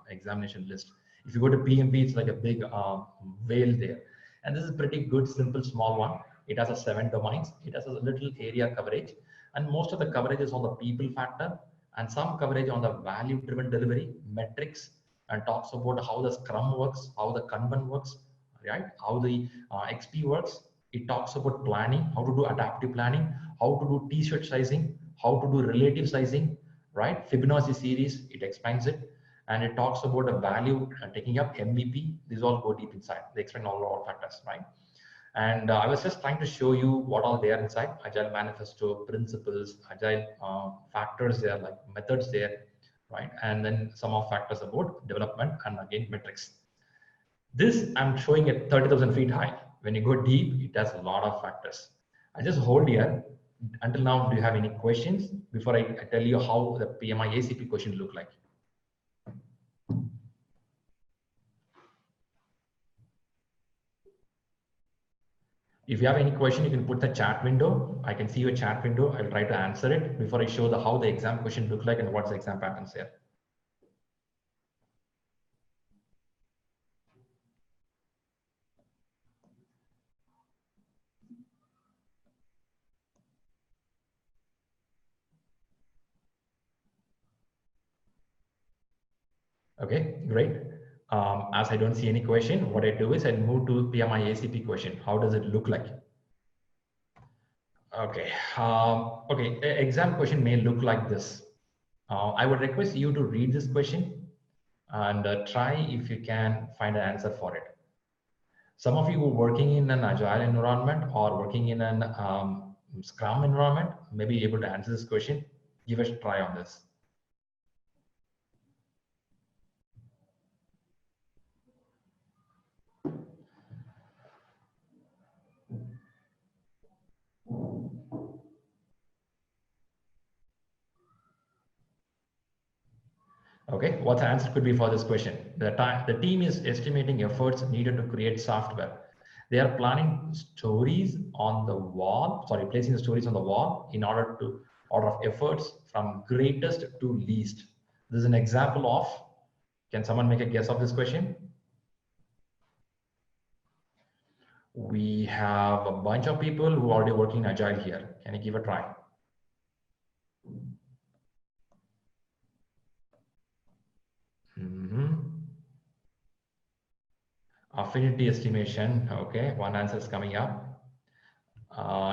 examination list. If you go to PMP, it's like a big whale there. And this is pretty good, simple, small one. It has a 7 domains. It has a little area coverage. And most of the coverage is on the people factor and some coverage on the value-driven delivery, metrics, and talks about how the Scrum works, how the Kanban works, right? How the XP works. It talks about planning, how to do adaptive planning, how to do t-shirt sizing, how to do relative sizing, right? Fibonacci series, it explains it. And it talks about a value taking up MVP. These all go deep inside. They explain all factors, right? And I was just trying to show you what all there inside. Agile Manifesto, principles, Agile factors there, like methods there, right? And then some of factors about development and again, metrics. This I'm showing at 30,000 feet high. When you go deep, it has a lot of factors. I just hold here. Until now, do you have any questions before I tell you how the PMI ACP question look like? If you have any question, you can put the chat window. I can see your chat window. I'll try to answer it before I show how the exam question look like and what's the exam patterns here. Okay, great. As I don't see any question, what I do is I move to PMI ACP question. How does it look like? Okay, okay. Exam question may look like this. I would request you to read this question and try if you can find an answer for it. Some of you who are working in an Agile environment or working in an Scrum environment may be able to answer this question. Give us a try on this. Okay, what the answer could be for this question? The team is estimating efforts needed to create software. They are planning stories on the wall, placing the stories on the wall in order of efforts from greatest to least. This is an example of, can someone make a guess of this question? We have a bunch of people who are already working Agile here. Can you give a try? Affinity estimation. Okay, one answer is coming up.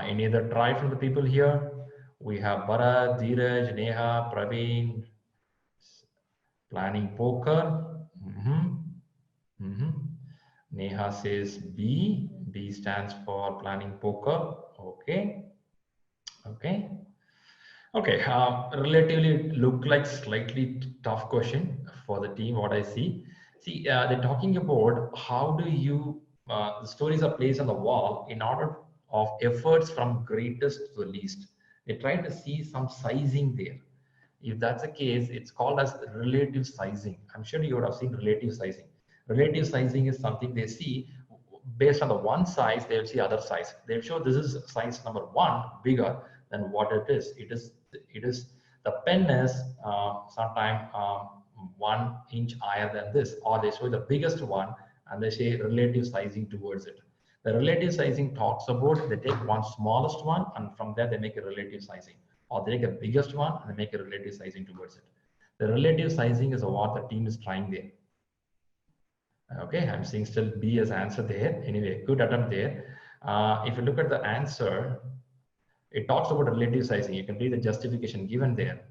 Any other try from the people here? We have Bharat, Dheeraj, Neha, Praveen. Planning poker. Neha says B. B stands for planning poker. Okay. Okay. Okay. Relatively look like slightly tough question for the team. What I see. See, they're talking about how do you, the stories are placed on the wall in order of efforts from greatest to the least. They try to see some sizing there. If that's the case, it's called as relative sizing. I'm sure you would have seen relative sizing. Relative sizing is something they see based on the one size, they'll see other size. They'll show this is size number 1 bigger than what it is. It is the pen is sometimes 1 inch higher than this, or they show the biggest one and they say relative sizing towards it. The relative sizing talks about they take one smallest one and from there they make a relative sizing, or they take a biggest one and they make a relative sizing towards it. The relative sizing is what the team is trying there. Okay, I'm seeing still B as answer there. Anyway, good attempt there. If you look at the answer, it talks about relative sizing. You can read the justification given there.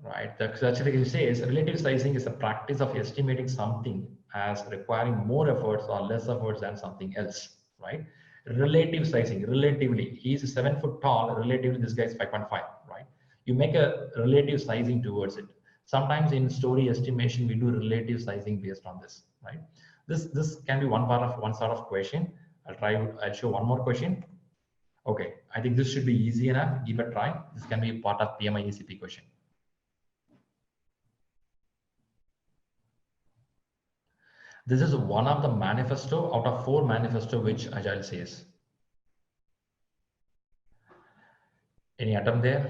Right, the justification says relative sizing is a practice of estimating something as requiring more efforts or less efforts than something else. Right, relative sizing, relatively, he's 7 foot tall, relatively this guy is 5.5. Right, you make a relative sizing towards it. Sometimes in story estimation, we do relative sizing based on this, right? This can be one sort of question. I'll show one more question. Okay, I think this should be easy enough. Give a try. This can be part of PMI ACP question. This is one of the manifesto out of 4 manifesto which Agile says. Any attempt there?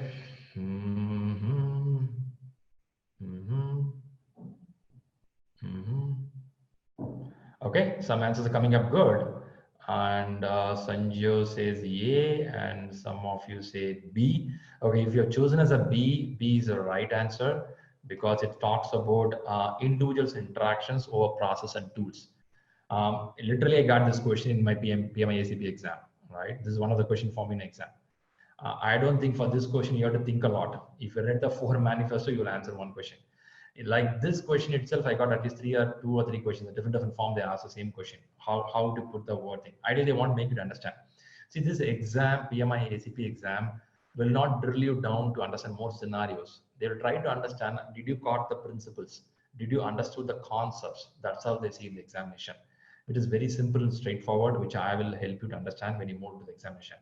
Okay, some answers are coming up good. And Sanjo says yay, and some of you say B. Okay, if you're chosen as a B, B is the right answer because it talks about individuals' interactions over process and tools. Literally, I got this question in my PMI ACP exam, right? This is one of the questions for me in exam. I don't think for this question you have to think a lot. If you read the 4 manifesto, you will answer one question. Like this question itself, I got at least 2 or 3 questions, a different form. They ask the same question: how to put the word thing. Ideally, they want to make you understand. See, this exam, PMI ACP exam, will not drill you down to understand more scenarios. They will try to understand: did you caught the principles? Did you understood the concepts? That's how they see in the examination. It is very simple and straightforward, which I will help you to understand when you move to the examination.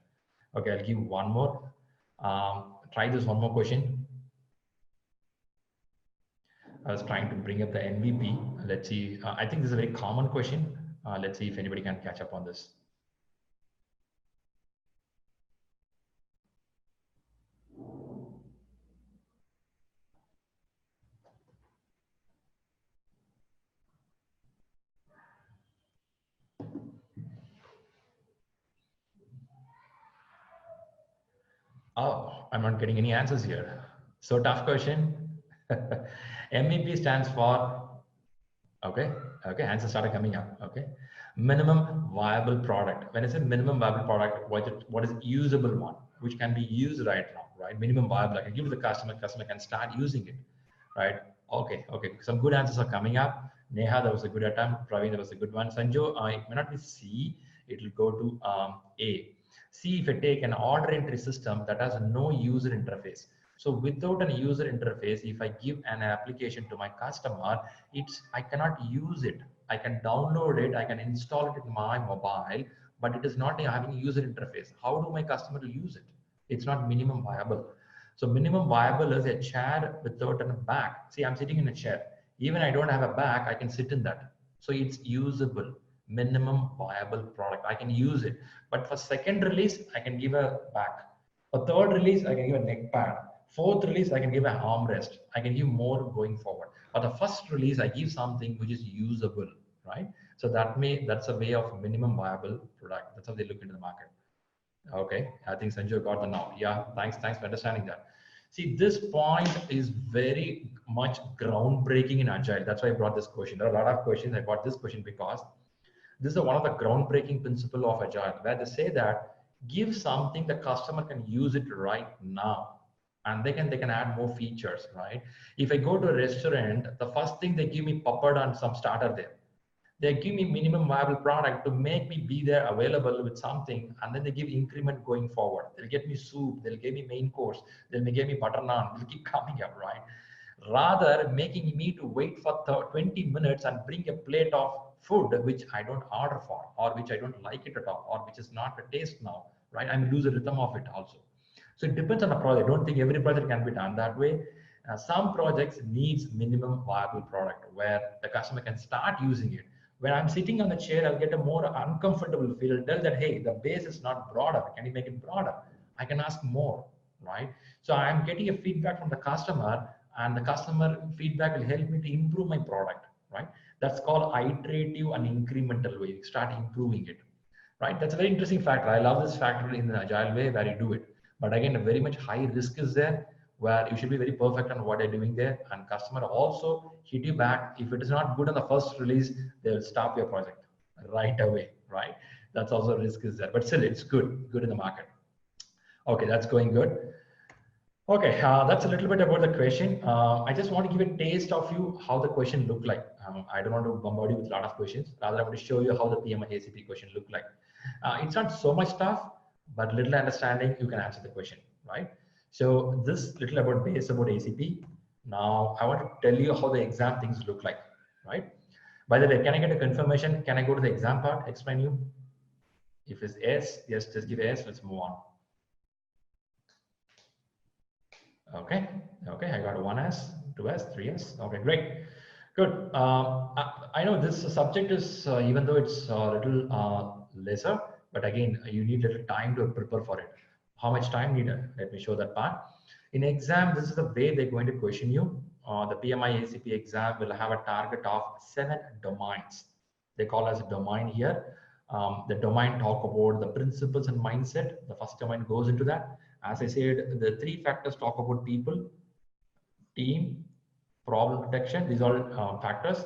Okay, I'll give one more. Try this one more question. I was trying to bring up the MVP. Let's see. I think this is a very common question. Let's see if anybody can catch up on this. Oh, I'm not getting any answers here. So tough question. MVP stands for, okay, answers started coming up, okay. Minimum viable product. When I say minimum viable product, what is usable one, which can be used right now, right? Minimum viable, I can give to the customer can start using it, right? Okay, some good answers are coming up. Neha, that was a good attempt. Praveen, that was a good one. Sanjo, it may not be C, it will go to A. See, if I take an order entry system that has no user interface. So without a user interface, if I give an application to my customer, I cannot use it. I can download it, I can install it in my mobile, but it is not having a user interface. How do my customer use it? It's not minimum viable. So minimum viable is a chair without a back. See, I'm sitting in a chair. Even I don't have a back, I can sit in that. So it's usable. Minimum viable product. I can use it. But for second release, I can give a back. For third release, I can give a neck pad. Fourth release, I can give a armrest. I can give more going forward. But the first release, I give something which is usable, right? So that's a way of minimum viable product. That's how they look into the market. Okay, I think Sanjay got the now. Yeah, thanks for understanding that. See, this point is very much groundbreaking in Agile. That's why I brought this question. There are a lot of questions. I brought this question because this is one of the groundbreaking principles of Agile, where they say that give something the customer can use it right now, and they can add more features, right? If I go to a restaurant, the first thing they give me papad and some starter there. They give me minimum viable product to make me be there available with something, and then they give increment going forward. They'll get me soup, they'll give me main course, they'll give me butter naan, they'll keep coming up, right? Rather making me to wait for 20 minutes and bring a plate of food which I don't order for, or which I don't like it at all, or which is not a taste now, right? I lose the rhythm of it also. So it depends on the project. I don't think every project can be done that way. Some projects needs minimum viable product where the customer can start using it. When I'm sitting on the chair, I'll get a more uncomfortable feel. Tell that, hey, the base is not broader. Can you make it broader? I can ask more, right? So I'm getting a feedback from the customer, and the customer feedback will help me to improve my product, right? That's called iterative and incremental way. Start improving it, right? That's a very interesting factor. I love this factor in the Agile way where you do it. But again, a very much high risk is there, where you should be very perfect on what you're doing there, and customer also hit you back. If it is not good on the first release, they'll stop your project right away, right? That's also a risk is there, but still it's good in the market. Okay, that's going good. Okay, that's a little bit about the question. I just want to give a taste of you how the question looked like. I don't want to bombard you with a lot of questions. Rather, I want to show you how the PMI ACP question looked like. It's not so much tough, but little understanding, you can answer the question, right? So this little about base about ACP. Now I want to tell you how the exam things look like, right? By the way, can I get a confirmation? Can I go to the exam part, explain you? If it's yes, just give yes, let's move on. Okay, I got 1S, 2S, 3S. Okay, great. Good. I know this subject is, even though it's a little lesser, but again, you need a little time to prepare for it. How much time needed? Let me show that part. In exam, this is the way they're going to question you. The PMI ACP exam will have a target of 7 domains. They call as a domain here. The domain talk about the principles and mindset. The first domain goes into that. As I said, the 3 factors talk about people, team, problem detection. These are all factors.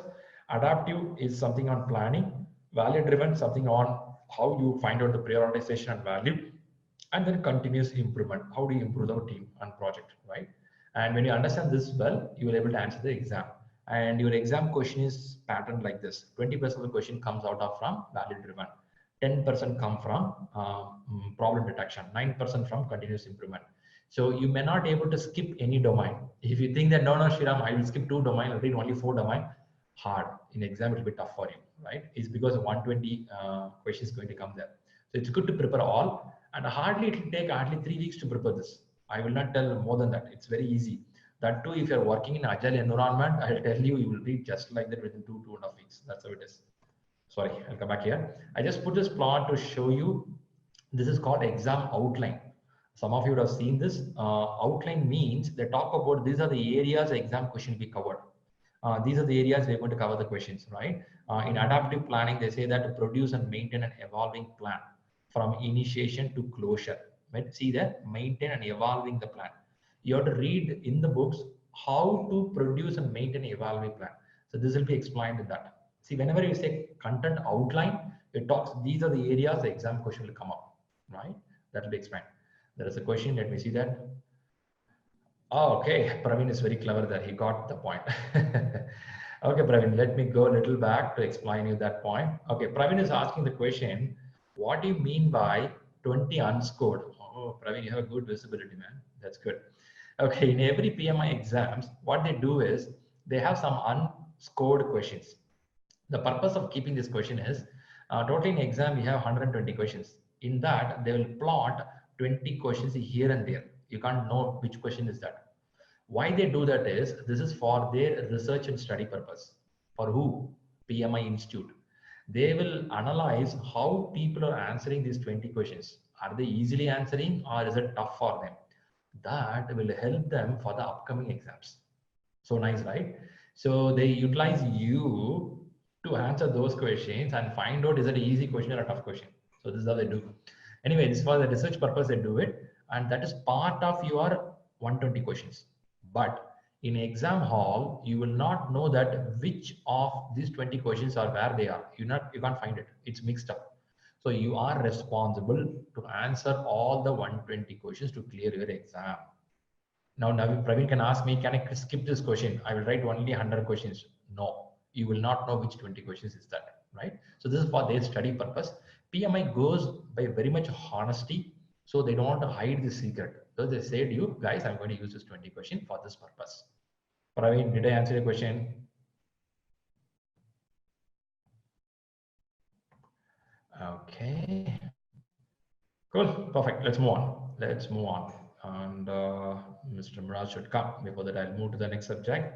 Adaptive is something on planning. Value driven, something on how you find out the prioritization and value. And then continuous improvement. How do you improve our team and project, right? And when you understand this well, you will be able to answer the exam. And your exam question is patterned like this. 20% of the question comes out of from value driven. 10% come from problem detection. 9% from continuous improvement. So you may not be able to skip any domain. If you think that, no, Shriram, I will skip 2 domain, I'll read only 4 domain, hard. In exam, it will be tough for you, right? It's because 120 questions going to come there. So it's good to prepare all. And hardly, it will take hardly 3 weeks to prepare this. I will not tell more than that. It's very easy. That too, if you're working in agile environment, I'll tell you, you will read just like that within 2.5 weeks. That's how it is. Sorry, I'll come back here. I just put this plot to show you. This is called exam outline. Some of you would have seen this. Outline means they talk about these are the areas the exam question will be covered. These are the areas we're going to cover the questions, right? In adaptive planning, they say that to produce and maintain an evolving plan from initiation to closure. Right? See that maintain and evolving the plan. You have to read in the books how to produce and maintain an evolving plan. So this will be explained in that. See, whenever you say content outline, it talks, these are the areas the exam question will come up, right? That will be explained. There is a question, let me see that. Oh, okay, Praveen is very clever there. He got the point. Okay, Praveen, let me go a little back to explain you that point. Okay, Praveen is asking the question, what do you mean by 20 unscored? Oh, Praveen, you have a good visibility, man. That's good. Okay, in every PMI exams, what they do is they have some unscored questions. The purpose of keeping this question is, totally in exam, we have 120 questions. In that, they will plot 20 questions here and there. You can't know which question is that. Why they do that is, this is for their research and study purpose. For who? PMI Institute. They will analyze how people are answering these 20 questions. Are they easily answering or is it tough for them? That will help them for the upcoming exams. So nice, right? So they utilize you to answer those questions and find out is it an easy question or a tough question. So this is how they do. Anyway, this is for the research purpose they do it, and that is part of your 120 questions. But in exam hall, you will not know that which of these 20 questions are where they are. You can't find it. It's mixed up. So you are responsible to answer all the 120 questions to clear your exam. Now Praveen can ask me, can I skip this question? I will write only 100 questions. No, you will not know which 20 questions is that, right? So this is for their study purpose. PMI goes by very much honesty. So they don't want to hide the secret. So they say to you guys, I'm going to use this 20 question for this purpose. Praveen, did I answer your question? Okay. Cool. Perfect. Let's move on. Let's move on. And Mr. Murad should come. Before that, I'll move to the next subject.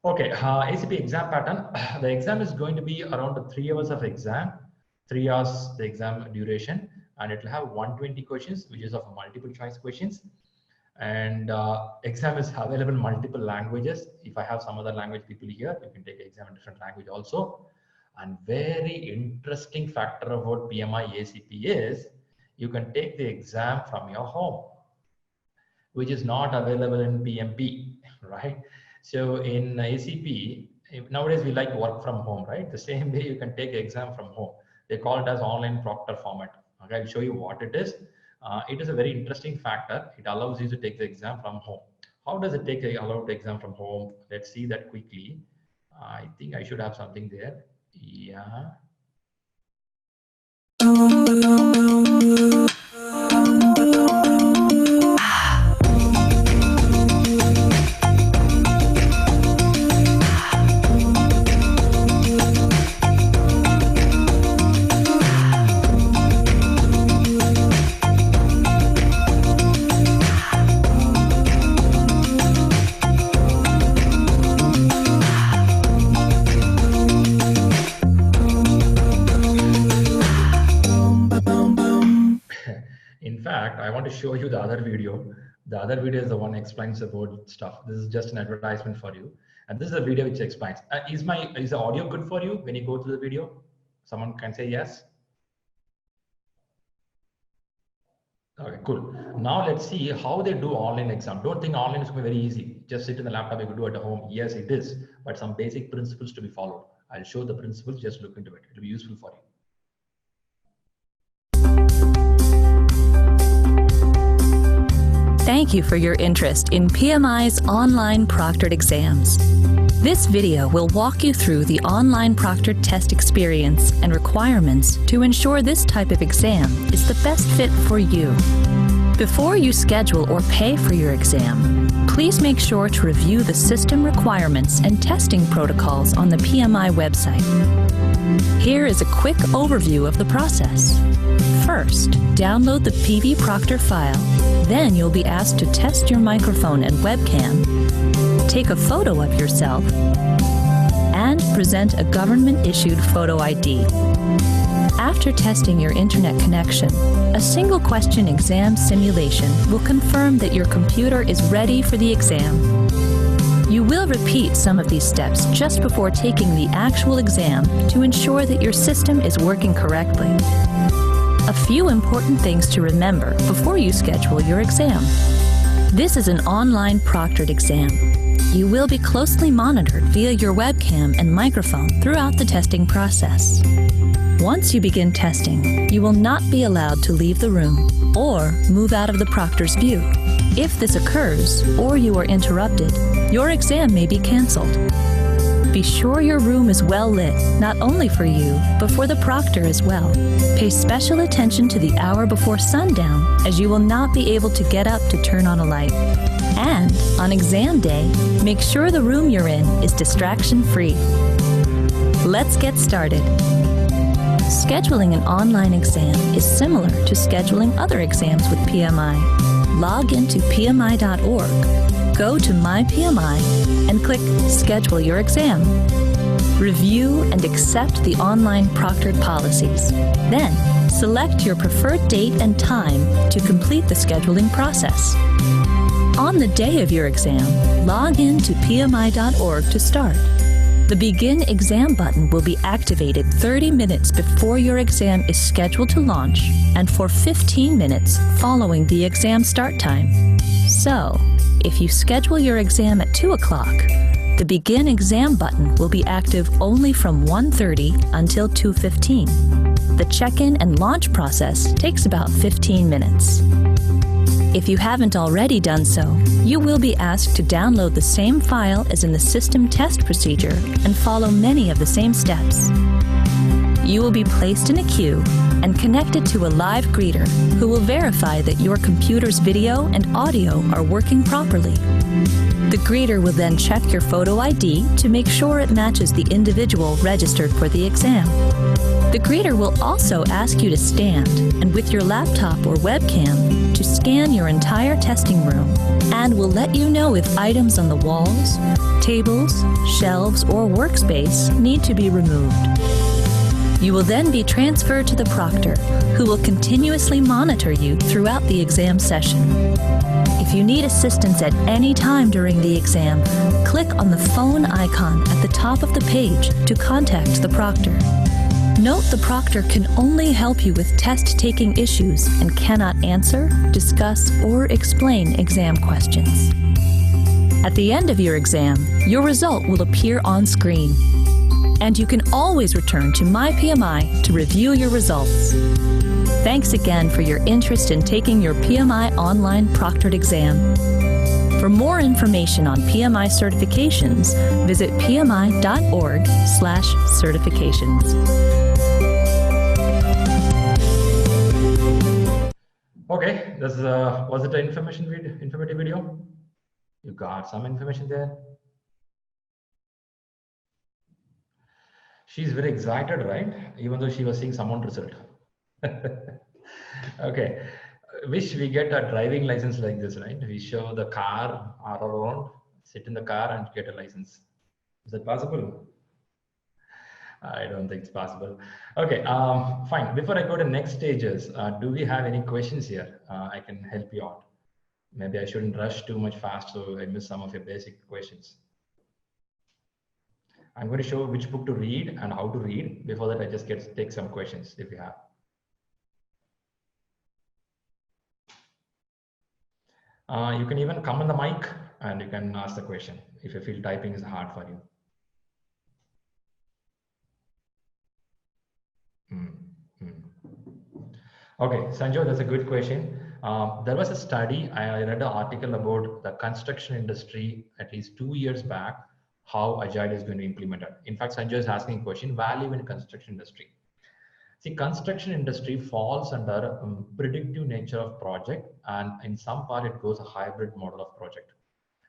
Okay. ACP exam pattern. The exam is going to be around 3 hours of exam. 3 hours the exam duration, and it will have 120 questions, which is of multiple choice questions. And exam is available in multiple languages. If I have some other language people here, you can take exam in different language also. And very interesting factor about PMI ACP is you can take the exam from your home, which is not available in PMP, right? So in ACP, nowadays we like work from home, right? The same way you can take exam from home. They call it as online proctor format. Okay, I'll show you what it is. It is a very interesting factor. It allows you to take the exam from home. How does it take allow the exam from home? Let's see that quickly. I think I should have something there. Yeah. want to show you the other video. The other video is the one explains about stuff. This is just an advertisement for you. And this is a video which explains. Is the audio good for you when you go through the video? Someone can say yes. Okay, cool. Now let's see how they do online exam. Don't think online is going to be very easy. Just sit in the laptop, you could do it at home. Yes, it is, but some basic principles to be followed. I'll show the principles, just look into it. It'll be useful for you. Thank you for your interest in PMI's online proctored exams. This video will walk you through the online proctored test experience and requirements to ensure this type of exam is the best fit for you. Before you schedule or pay for your exam, please make sure to review the system requirements and testing protocols on the PMI website. Here is a quick overview of the process. First, download the PV Proctor file. Then you'll be asked to test your microphone and webcam, take a photo of yourself, and present a government-issued photo ID. After testing your internet connection, a single question exam simulation will confirm that your computer is ready for the exam. You will repeat some of these steps just before taking the actual exam to ensure that your system is working correctly. A few important things to remember before you schedule your exam. This is an online proctored exam. You will be closely monitored via your webcam and microphone throughout the testing process. Once you begin testing, you will not be allowed to leave the room or move out of the proctor's view. If this occurs or you are interrupted, your exam may be canceled. Be sure your room is well lit, not only for you, but for the proctor as well. Pay special attention to the hour before sundown, as you will not be able to get up to turn on a light. And on exam day, make sure the room you're in is distraction-free. Let's get started. Scheduling an online exam is similar to scheduling other exams with PMI. Log into PMI.org, go to My PMI, and click Schedule Your Exam. Review and accept the online proctored policies. Then, select your preferred date and time to complete the scheduling process. On the day of your exam, log in to PMI.org to start. The Begin Exam button will be activated 30 minutes before your exam is scheduled to launch and for 15 minutes following the exam start time. So, if you schedule your exam at 2 o'clock, the Begin Exam button will be active only from 1:30 until 2:15. The check-in and launch process takes about 15 minutes. If you haven't already done so, you will be asked to download the same file as in the system test procedure and follow many of the same steps. You will be placed in a queue and connected to a live greeter who will verify that your computer's video and audio are working properly. The greeter will then check your photo ID to make sure it matches the individual registered for the exam. The greeter will also ask you to stand and with your laptop or webcam to scan your entire testing room and will let you know if items on the walls, tables, shelves, or workspace need to be removed. You will then be transferred to the proctor, who will continuously monitor you throughout the exam session. If you need assistance at any time during the exam, click on the phone icon at the top of the page to contact the proctor. Note the proctor can only help you with test-taking issues and cannot answer, discuss, or explain exam questions. At the end of your exam, your result will appear on screen. And you can always return to My PMI to review your results. Thanks again for your interest in taking your PMI online proctored exam. For more information on PMI certifications, visit pmi.org/certifications. Okay, this was it an informative video? You got some information there? She's very excited, right? Even though she was seeing someone result. Okay, wish we get a driving license like this, right? We show the car all around, sit in the car and get a license. Is that possible? I don't think it's possible. Okay, fine. Before I go to next stages, do we have any questions here? I can help you out. Maybe I shouldn't rush too much fast, so I miss some of your basic questions. I'm going to show which book to read and how to read. Before that, I just take some questions if you have. You can even come on the mic and you can ask the question if you feel typing is hard for you. Okay, Sanjay, that's a good question. There was a study, I read an article about the construction industry at least 2 years back, how Agile is going to implement it. In fact, Sanjay is asking a question, value in construction industry. See, construction industry falls under predictive nature of project, and in some part it goes a hybrid model of project.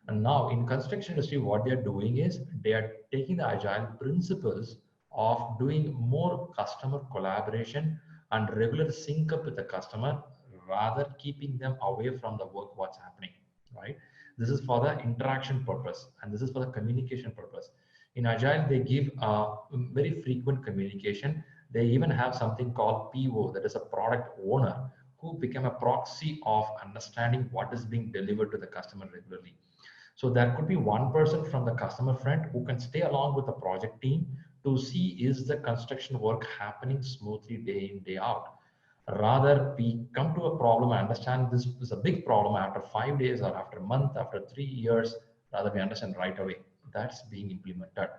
And now in construction industry, what they're doing is they are taking the Agile principles of doing more customer collaboration and regular sync up with the customer, rather keeping them away from the work, what's happening, right? This is for the interaction purpose, and this is for the communication purpose. In Agile, they give very frequent communication. They even have something called PO, that is a product owner, who become a proxy of understanding what is being delivered to the customer regularly. So there could be one person from the customer front who can stay along with the project team to see is the construction work happening smoothly day in, day out. Rather, we come to a problem and understand this is a big problem after 5 days or after a month, after 3 years, rather we understand right away. That's being implemented.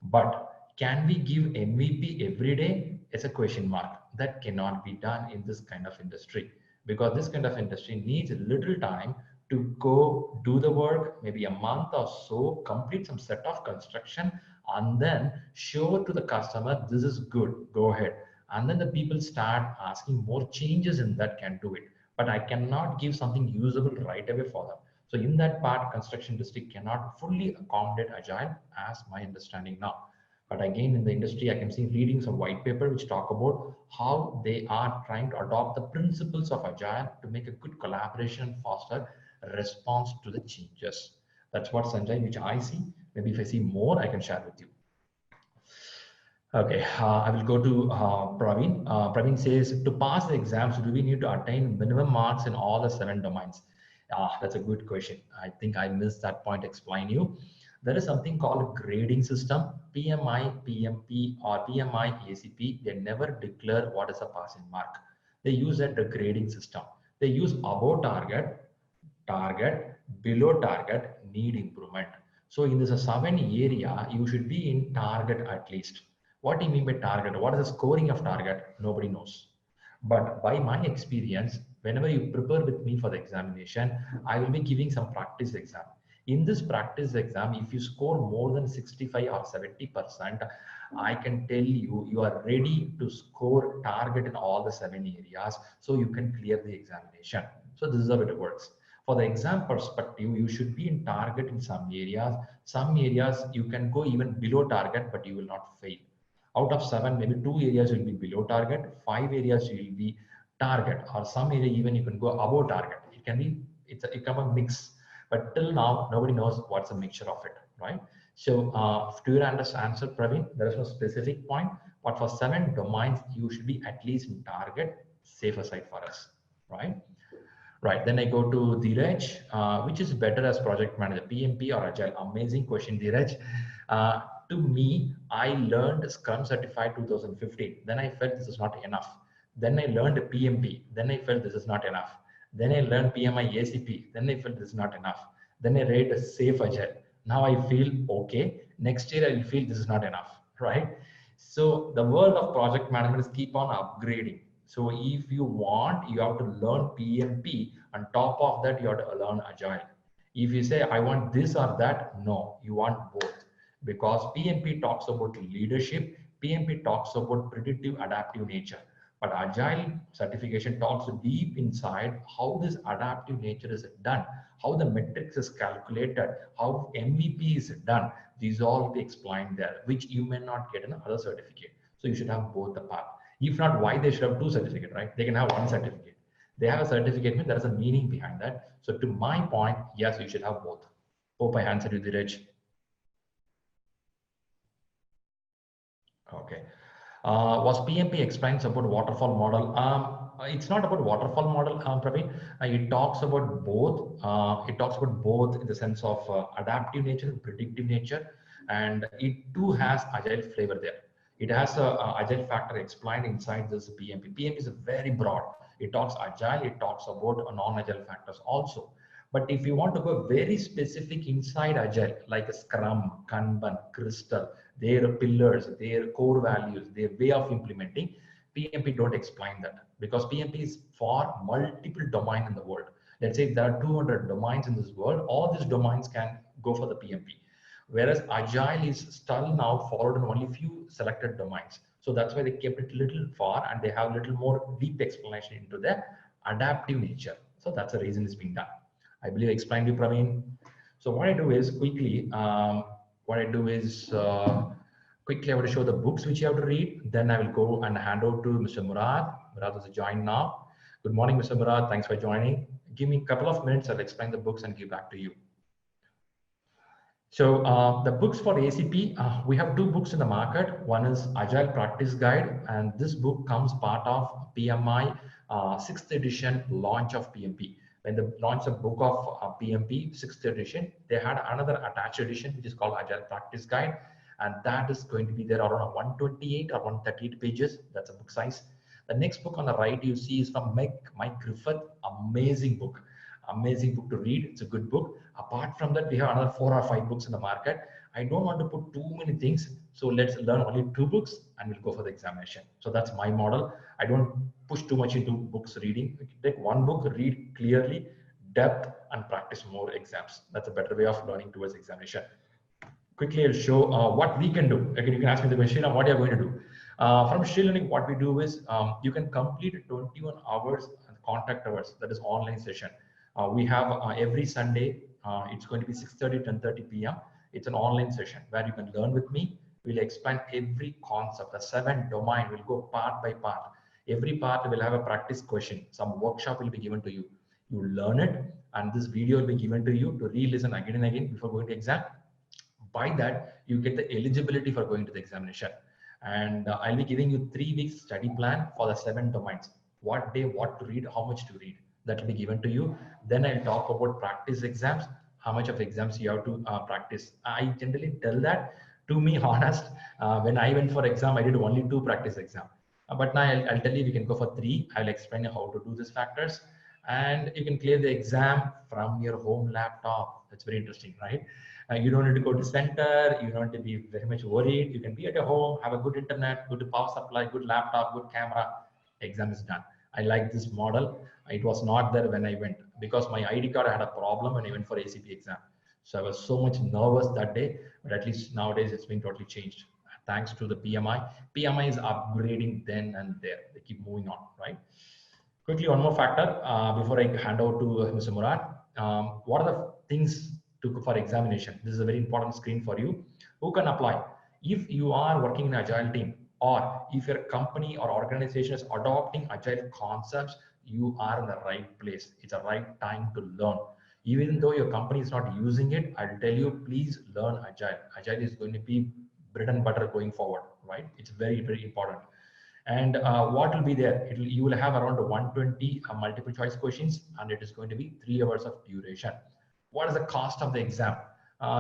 But can we give MVP every day? It's a question mark. That cannot be done in this kind of industry, because this kind of industry needs a little time to go do the work, maybe a month or so, complete some set of construction, and then show to the customer, this is good, go ahead. And then the people start asking more changes in that, can do it. But I cannot give something usable right away for them. So in that part, construction industry cannot fully accommodate Agile, as my understanding now. But again, in the industry, I can see reading some white paper which talk about how they are trying to adopt the principles of Agile to make a good collaboration and foster response to the changes. That's what, Sanjay, which I see. Maybe if I see more, I can share with you. Okay, I will go to Praveen. Praveen says, to pass the exams, do we need to attain minimum marks in all the 7 domains? That's a good question. I think I missed that point to explain you. There is something called a grading system, PMI, PMP, or PMI ACP. They never declare what is a passing mark. They use a grading system. They use above target, below target, need improvement. So in this 7 area, you should be in target at least. What do you mean by target? What is the scoring of target? Nobody knows. But by my experience, whenever you prepare with me for the examination, I will be giving some practice exam. In this practice exam, if you score more than 65 or 70%, I can tell you, you are ready to score target in all the 7 areas, so you can clear the examination. So this is how it works. For the exam perspective, you should be in target in some areas. Some areas you can go even below target, but you will not fail. Out of 7, maybe 2 areas will be below target, 5 areas you will be target, or some area even you can go above target. It can be, it can be a mix. But till now, nobody knows what's a mixture of it, right? So to your answer, Praveen, there is no specific point, but for 7 domains, you should be at least in target, safer side for us, right? Right, then I go to Dheeraj, which is better as project manager, PMP or Agile? Amazing question, Dheeraj. To me, I learned Scrum Certified 2015. Then I felt this is not enough. Then I learned PMP. Then I felt this is not enough. Then I learned PMI ACP. Then I felt this is not enough. Then I read Safe Agile. Now I feel okay. Next year I will feel this is not enough, right? So the world of project management is keep on upgrading. So if you want, you have to learn PMP. On top of that, you have to learn Agile. If you say, I want this or that, no, you want both. Because PMP talks about leadership. PMP talks about predictive adaptive nature. But Agile certification talks deep inside how this adaptive nature is done, how the metrics is calculated, how MVP is done. These all be explained there, which you may not get in another certificate. So you should have both the path. If not, why they should have 2 certificates, right? They can have 1 certificate. They have a certificate, means there is a meaning behind that. So to my point, yes, you should have both. Hope I answered you, Dheeraj. Okay. Was PMP explains about waterfall model? It's not about waterfall model, Praveen. It talks about both. It talks about both in the sense of adaptive nature and predictive nature, and it too has agile flavor there. It has a agile factor explained inside this PMP. PMP is very broad. It talks agile. It talks about non-agile factors also. But if you want to go very specific inside agile, like a Scrum, Kanban, Crystal, their pillars, their core values, their way of implementing, PMP don't explain that, because PMP is for multiple domains in the world. Let's say if there are 200 domains in this world, all these domains can go for the PMP. Whereas Agile is still now followed in only few selected domains. So that's why they kept it little far, and they have a little more deep explanation into the adaptive nature. So that's the reason it's being done. I believe I explained you, Praveen. So what I do is quickly, I want to show the books which you have to read. Then I will go and hand over to Mr. Murad. Murad is joined now. Good morning, Mr. Murad. Thanks for joining. Give me a couple of minutes. I'll explain the books and give back to you. So the books for ACP, we have two books in the market. One is Agile Practice Guide, and this book comes part of PMI 6th edition launch of PMP. When they launched the book of PMP 6th edition, they had another attached edition, which is called Agile Practice Guide. And that is going to be there around 128 or 138 pages. That's a book size. The next book on the right you see is from Mike Griffith. Amazing book to read. It's a good book. Apart from that, we have another 4 or 5 books in the market. I don't want to put too many things, so let's learn only 2 books and we'll go for the examination. So that's my model. I don't push too much into books reading. Take one book, read clearly, depth, and practice more exams. That's a better way of learning towards examination. Quickly, I'll show what we can do. Again, you can ask me the question of what you're going to do. From ShriLearning, what we do is you can complete 21 hours contact hours, that is online session. We have every Sunday, it's going to be 6:30 to 10:30 p.m. It's an online session where you can learn with me. We'll explain every concept, the 7 domain. We'll go part by part. Every part will have a practice question. Some workshop will be given to you. You learn it, and this video will be given to you to re-listen again and again before going to exam. By that, you get the eligibility for going to the examination. And I'll be giving you 3 weeks study plan for the 7 domains. What day, what to read, how much to read. That will be given to you. Then I'll talk about practice exams, how much of exams you have to practice. I generally tell that, to be honest, when I went for exam, I did only 2 practice exams. But now I'll tell you, we can go for 3. I'll explain you how to do these factors. And you can clear the exam from your home laptop. That's very interesting, right? You don't need to go to center. You don't need to be very much worried. You can be at your home, have a good internet, good power supply, good laptop, good camera. Exam is done. I like this model. It was not there when I went because my ID card had a problem when I went for ACP exam. So I was so much nervous that day, but at least nowadays it's been totally changed. Thanks to the PMI. PMI is upgrading then and there. They keep moving on, right? Quickly, one more factor before I hand over to Mr. Murad. What are the things for examination? This is a very important screen for you. Who can apply? If you are working in an Agile team, or if your company or organization is adopting Agile concepts, you are in the right place. It's the right time to learn. Even though your company is not using it, I'll tell you, please learn Agile. Agile is going to be bread and butter going forward, right? It's very, very important. And what will be there? You will have around 120 multiple choice questions, and it is going to be 3 hours of duration. What is the cost of the exam?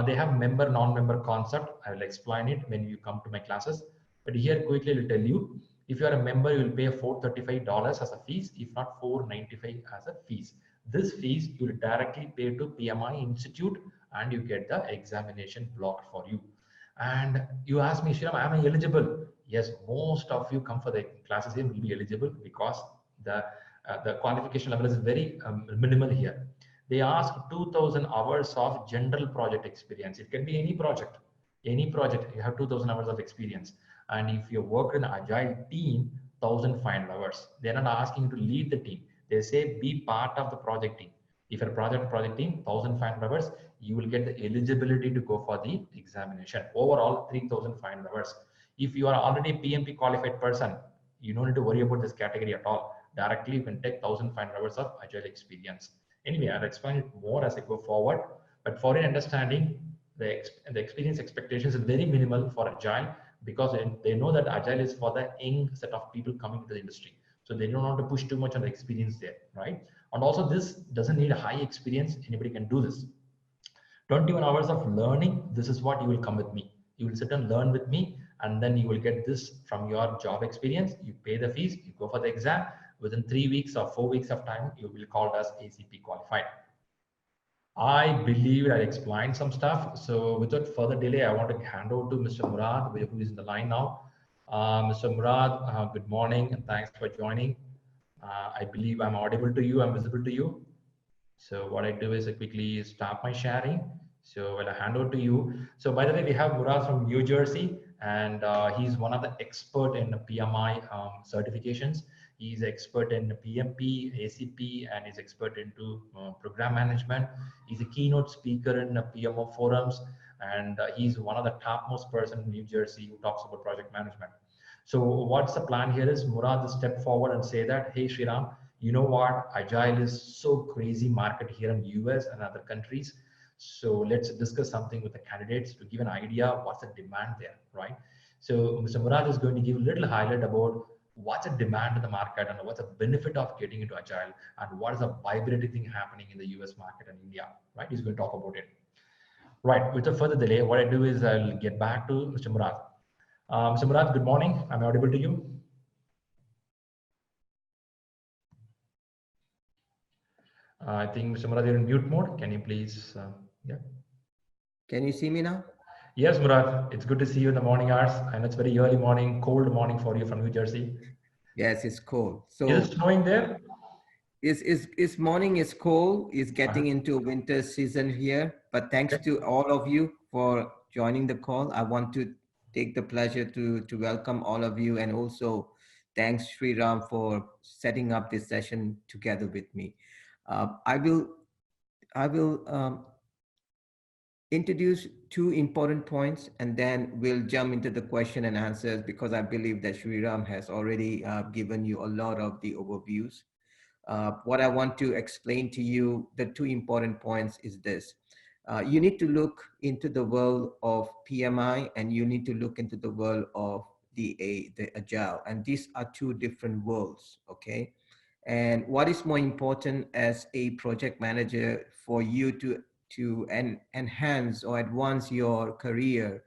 They have member, non-member concept. I will explain it when you come to my classes. But here quickly I will tell you, if you are a member, you will pay $435 as a fees, if not $495 as a fees. This fees you will directly pay to PMI Institute, and you get the examination blocked for you. And you ask me, Shriram, am I eligible? Yes, most of you come for the classes here will be eligible because the qualification level is very minimal here. They ask 2,000 hours of general project experience. It can be any project, you have 2,000 hours of experience. And if you work in an Agile team, 1,500 hours. They're not asking you to lead the team. They say be part of the project team. If you're a project team, 1,500 hours, you will get the eligibility to go for the examination. Overall, 3,500 hours. If you are already a PMP qualified person, you don't need to worry about this category at all. Directly, you can take 1,500 hours of Agile experience. Anyway, I'll explain it more as I go forward. But for your understanding, the experience expectations is very minimal for Agile, because they know that Agile is for the young set of people coming to the industry. So they don't want to push too much on the experience there, right? And also this doesn't need a high experience. Anybody can do this. 21 hours of learning. This is what you will come with me. You will sit and learn with me, and then you will get this from your job experience. You pay the fees, you go for the exam. Within 3 weeks or 4 weeks of time, you will be called as ACP qualified. I believe I explained some stuff. So without further delay, I want to hand over to Mr. Murad, who is in the line now. Mr. Murad, good morning and thanks for joining. I believe I'm audible to you, I'm visible to you. So what I do is I quickly stop my sharing. So I'll hand over to you. So by the way, we have Murad from New Jersey, and he's one of the expert in PMI certifications. He's expert in PMP, ACP, and he's expert into program management. He's a keynote speaker in PMO forums, and he's one of the topmost person in New Jersey who talks about project management. So what's the plan here is Murad will step forward and say that, hey, Shriram, you know what, Agile is so crazy market here in the US and other countries. So let's discuss something with the candidates to give an idea what's the demand there, right? So Mr. Murad is going to give a little highlight about what's the demand in the market and what's the benefit of getting into Agile and what is the vibrating thing happening in the US market and India, right? He's going to talk about it. Right, without further delay, what I do is I'll get back to Mr. Murad. Mr. Murad, good morning. I'm audible to you. I think Mr. Murad, you're in mute mode. Can you please, yeah. Can you see me now? Yes, Murad, it's good to see you in the morning hours. And it's very early morning, cold morning for you from New Jersey. Yes, it's cold. So is it snowing there? It's morning is cold. It's getting into winter season here. But thanks to all of you for joining the call. I want to take the pleasure to welcome all of you, and also thanks Shriram for setting up this session together with me. I will introduce two important points, and then we'll jump into the question and answers, because I believe that Shriram has already given you a lot of the overviews. What I want to explain to you, the two important points is this. You need to look into the world of PMI, and you need to look into the world of the Agile, and these are two different worlds, okay? And what is more important as a project manager for you to enhance or advance your career,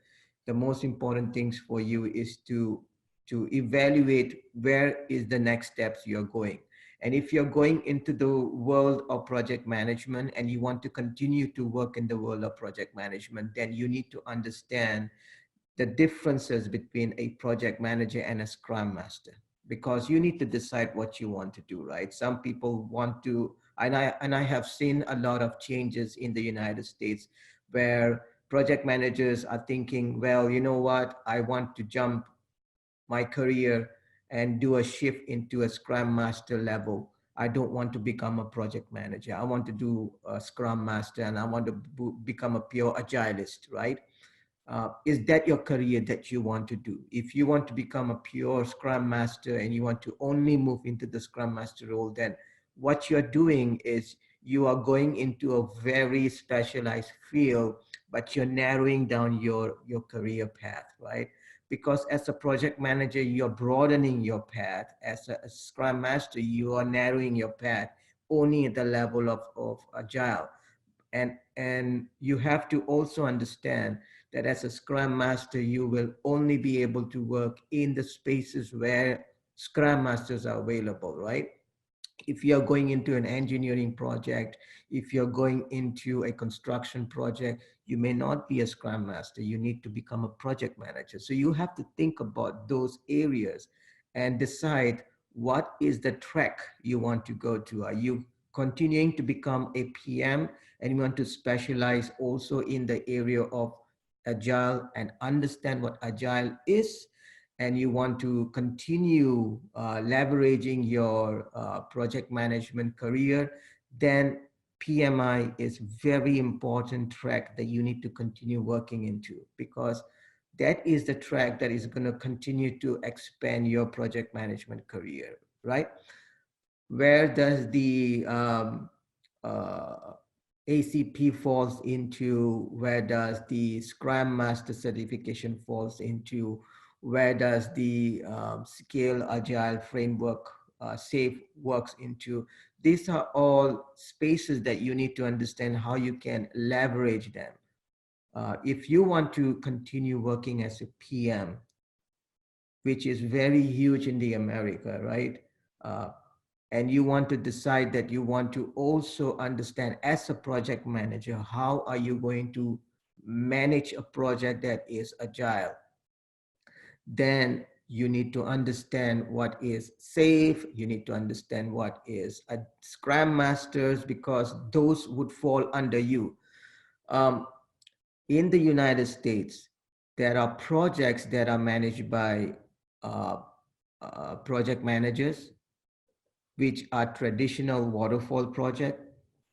the most important things for you is to evaluate where is the next steps you're going. And if you're going into the world of project management and you want to continue to work in the world of project management, then you need to understand the differences between a project manager and a Scrum Master, because you need to decide what you want to do, right? Some people want to, and I have seen a lot of changes in the United States where project managers are thinking, well, you know what, I want to jump my career and do a shift into a Scrum Master level. I don't want to become a project manager. I want to do a Scrum Master, and I want to become a pure Agilist, right? Is that your career that you want to do? If you want to become a pure Scrum Master and you want to only move into the Scrum Master role, then what you're doing is you are going into a very specialized field, but you're narrowing down your career path, right? Because as a project manager, you're broadening your path. As a Scrum Master, you are narrowing your path only at the level of Agile. And you have to also understand that as a Scrum Master, you will only be able to work in the spaces where Scrum Masters are available, right? If you're going into an engineering project, if you're going into a construction project, you may not be a Scrum Master. You need to become a project manager. So you have to think about those areas and decide what is the track you want to go to. Are you continuing to become a PM and you want to specialize also in the area of Agile and understand what Agile is, and you want to continue leveraging your project management career, then PMI is very important track that you need to continue working into, because that is the track that is going to continue to expand your project management career, right? Where does the ACP falls into? Where does the Scrum Master certification falls into? where does the scale agile framework SAFe works into. These are all spaces that you need to understand how you can leverage them. If you want to continue working as a PM, which is very huge in the America, right? And you want to decide that you want to also understand as a project manager, how are you going to manage a project that is agile? Then you need to understand what is SAFe, you need to understand what is a Scrum Masters, because those would fall under you. In the United States, there are projects that are managed by project managers, which are traditional waterfall projects.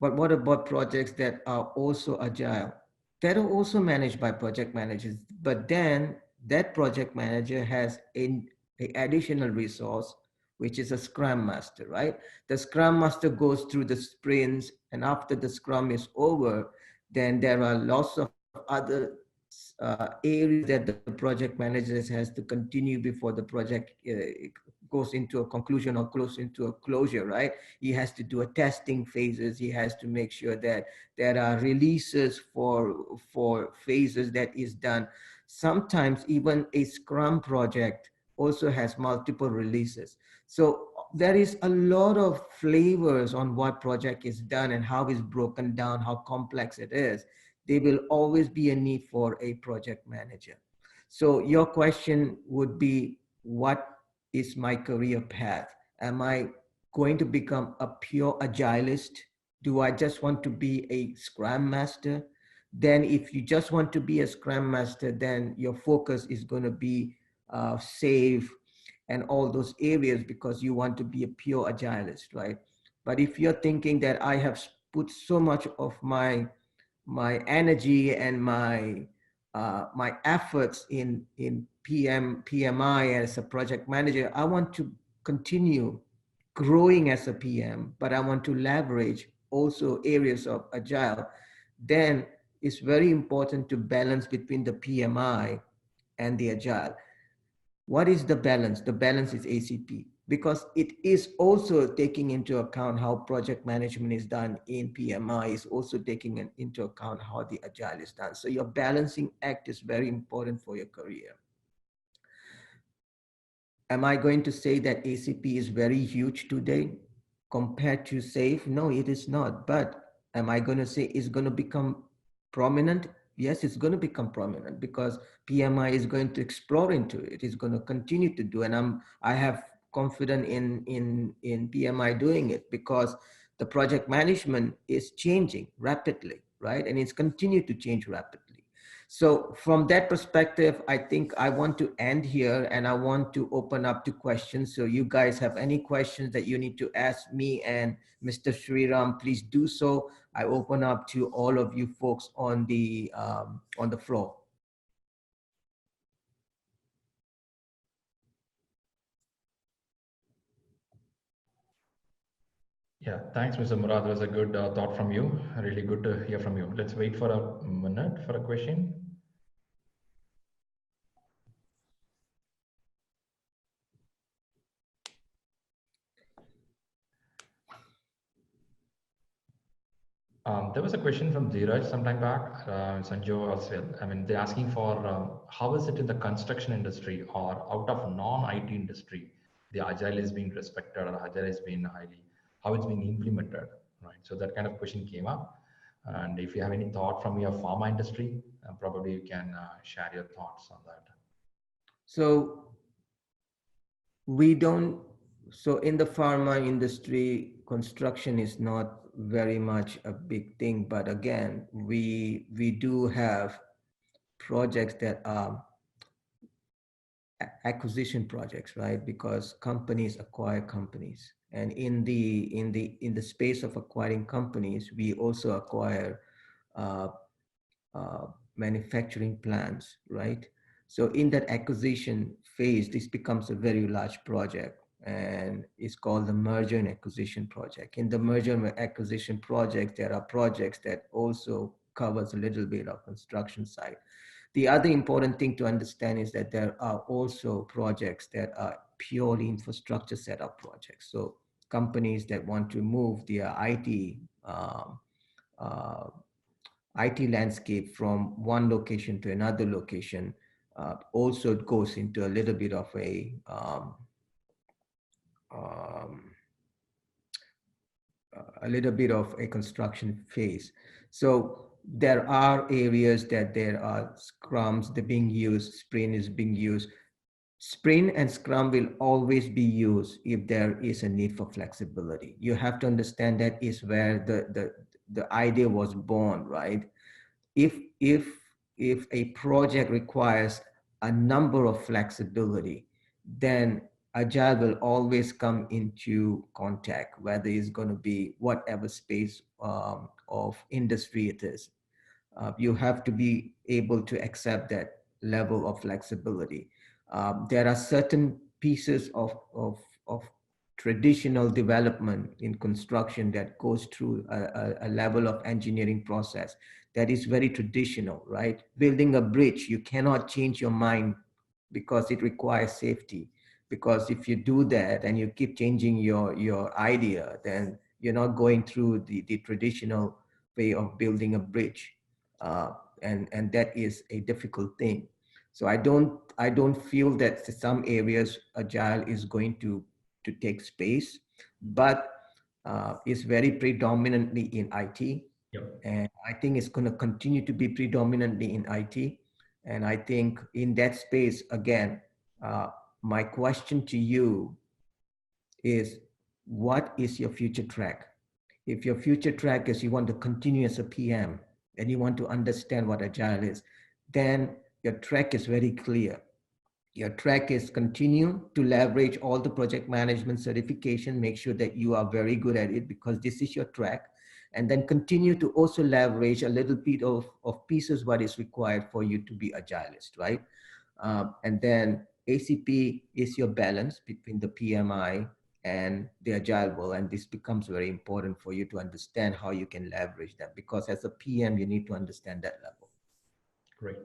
But what about projects that are also agile? That are also managed by project managers, but then that project manager has an additional resource, which is a Scrum Master, right? The Scrum Master goes through the sprints, and after the Scrum is over, then there are lots of other areas that the project managers has to continue before the project goes into a conclusion or close into a closure, right? He has to do a testing phases. He has to make sure that there are releases for phases that is done. Sometimes even a Scrum project also has multiple releases. So there is a lot of flavors on what project is done and how it's broken down, how complex it is. There will always be a need for a project manager. So your question would be, what is my career path? Am I going to become a pure agilist? Do I just want to be a Scrum Master? Then if you just want to be a Scrum Master, then your focus is going to be SAFe and all those areas, because you want to be a pure agilist, right? But if you're thinking that I have put so much of my energy and my efforts in PMI as a project manager, I want to continue growing as a PM, but I want to leverage also areas of agile, then it's very important to balance between the PMI and the agile. What is the balance? The balance is ACP, because it is also taking into account how project management is done in PMI, is also taking into account how the agile is done. So your balancing act is very important for your career. Am I going to say that ACP is very huge today compared to SAFe? No, it is not. But am I going to say it's going to become prominent? Yes, it's going to become prominent, because PMI is going to explore into it. It's going to continue to do, and I have confidence in PMI doing it, because the project management is changing rapidly, right? And it's continued to change rapidly. So from that perspective, I think I want to end here, and I want to open up to questions. So you guys have any questions that you need to ask me and Mr. Shriram, please do so. I open up to all of you folks on the floor. Yeah, thanks, Mr. Murad. That was a good thought from you. Really good to hear from you. Let's wait for a minute for a question. There was a question from Dheeraj sometime back, Sanjo as well. I mean, they're asking for how is it in the construction industry or out of non-IT industry, the agile is being respected or agile is being how it's being implemented, right? So that kind of question came up. And if you have any thought from your pharma industry, probably you can share your thoughts on that. So in the pharma industry, construction is not very much a big thing, but again, we do have projects that are acquisition projects, right? Because companies acquire companies, and in the space of acquiring companies, we also acquire manufacturing plants, right? So in that acquisition phase, this becomes a very large project, and it's called the merger and acquisition project. In the merger and acquisition project, there are projects that also covers a little bit of construction side. The other important thing to understand is that there are also projects that are purely infrastructure setup projects. So companies that want to move their IT landscape from one location to another location also goes into a little bit of a construction phase. So there are areas that there are scrums that are being used, sprint is being used. Sprint and Scrum will always be used if there is a need for flexibility. You have to understand that is where the idea was born, right? If a project requires a number of flexibility, then Agile will always come into contact, whether it's going to be whatever space of industry it is. You have to be able to accept that level of flexibility. There are certain pieces of traditional development in construction that goes through a level of engineering process that is very traditional, right? Building a bridge, you cannot change your mind because it requires safety. Because if you do that and you keep changing your idea, then you're not going through the traditional way of building a bridge. And that is a difficult thing. So I don't feel that some areas Agile is going to take space, but it's very predominantly in IT. Yep. And I think it's going to continue to be predominantly in IT. And I think in that space, again, my question to you is, what is your future track? If your future track is you want to continue as a PM and you want to understand what Agile is, then your track is very clear. Your track is continue to leverage all the project management certification, make sure that you are very good at it because this is your track, and then continue to also leverage a little bit of pieces what is required for you to be Agilist, right? And then ACP is your balance between the PMI and the Agile world, and this becomes very important for you to understand how you can leverage that, because as a PM, you need to understand that level. Great.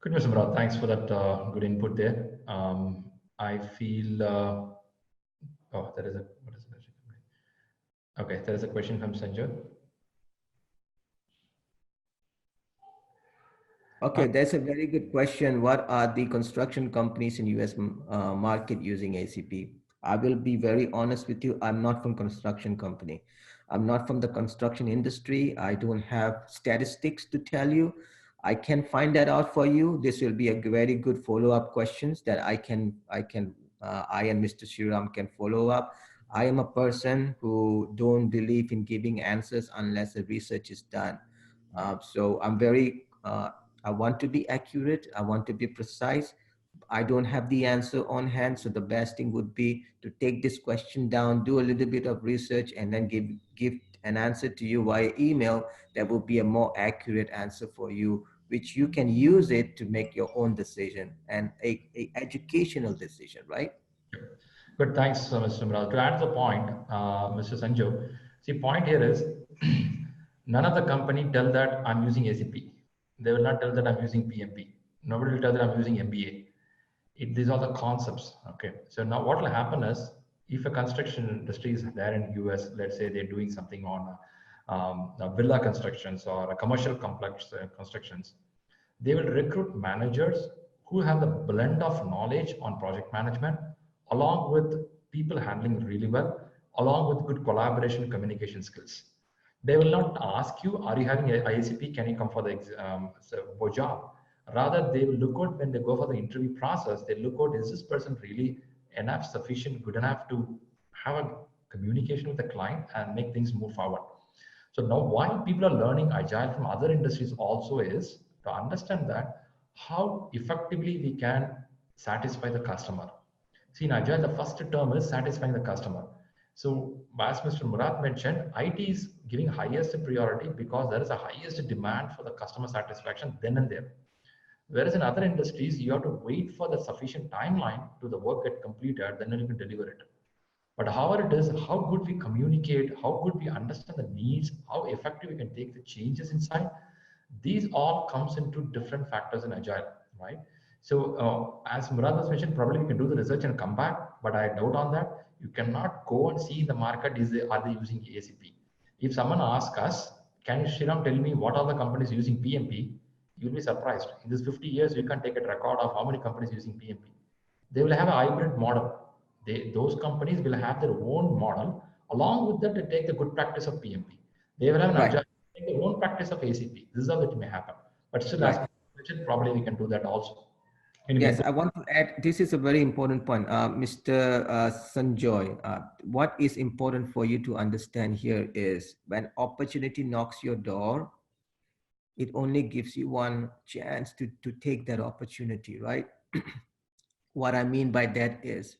Good, Mr. Murad. Thanks for that good input there. I feel, oh, there is a, what is it? Okay, there is a question from Sanjay. Okay, that's a very good question. What are the construction companies in US market using ACP? I will be very honest with you. I'm not from construction company. I'm not from the construction industry. I don't have statistics to tell you. I can find that out for you. This will be a very good follow-up questions that I and Mr. Shriram can follow up. I am a person who don't believe in giving answers unless the research is done. So I'm very, I want to be accurate. I want to be precise. I don't have the answer on hand. So the best thing would be to take this question down, do a little bit of research, and then give an answer to you via email that will be a more accurate answer for you, which you can use it to make your own decision and a educational decision, right? Good, thanks, Mr. Murad. To add to the point, Mr. Sanju, see, point here is none of the company tell that I'm using ACP. They will not tell that I'm using PMP. Nobody will tell that I'm using MBA. These are the concepts, okay? So now what will happen is, if a construction industry is there in the US, let's say they're doing something on villa constructions or a commercial complex constructions, they will recruit managers who have the blend of knowledge on project management, along with people handling really well, along with good collaboration, communication skills. They will not ask you, are you having an IACP? Can you come for the job? Rather, they will look at, when they go for the interview process, they look at, is this person really enough, sufficient, good enough to have a communication with the client and make things move forward. So now why people are learning Agile from other industries also is to understand that how effectively we can satisfy the customer. See, in Agile, the first term is satisfying the customer. So as Mr. Murad mentioned, IT is giving highest priority because there is a highest demand for the customer satisfaction then and there. Whereas in other industries, you have to wait for the sufficient timeline to the work get completed, then you can deliver it. But however it is, how good we communicate, how good we understand the needs, how effective we can take the changes inside, These all comes into different factors in Agile, right? So as Murad has mentioned, probably you can do the research and come back, but I doubt on that. You cannot go and see in the market, are they using ACP? If someone asks us, can Shriram tell me what are the companies using PMP? You'll be surprised. In this 50 years, you can take a record of how many companies using PMP. They will have a hybrid model. Those companies will have their own model. Along with that, they take the good practice of PMP. They will have an Agile, take their own practice of ACP. This is how it may happen. But still, as mentioned, probably we can do that also. Yes, I want to add, this is a very important point. Mr. Sanjoy, what is important for you to understand here is when opportunity knocks your door, it only gives you one chance to take that opportunity, right? What I mean by that is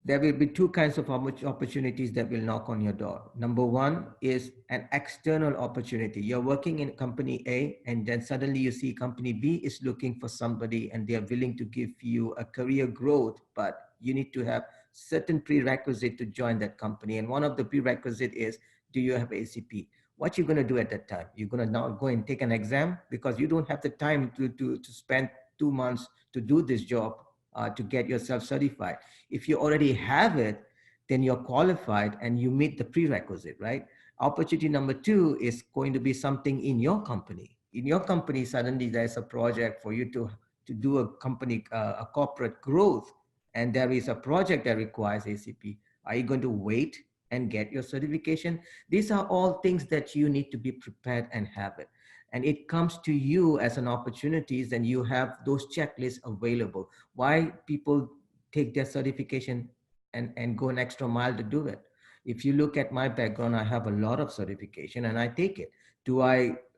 there will be two kinds of opportunities that will knock on your door. Number one is an external opportunity. You're working in company A, and then suddenly you see company B is looking for somebody and they are willing to give you a career growth, but you need to have certain prerequisite to join that company. And one of the prerequisite is, do you have ACP? What you're going to do at that time? You're going to now go and take an exam because you don't have the time to spend 2 months to do this job. To get yourself certified. If you already have it, then you're qualified and you meet the prerequisite, right? Opportunity number two is going to be something in your company. In your company, suddenly there's a project for you to do a company, a corporate growth, and there is a project that requires ACP. Are you going to wait and get your certification? These are all things that you need to be prepared and have it. And it comes to you as an opportunity, then you have those checklists available. Why people take their certification and go an extra mile to do it? If you look at my background, I have a lot of certification and I take it.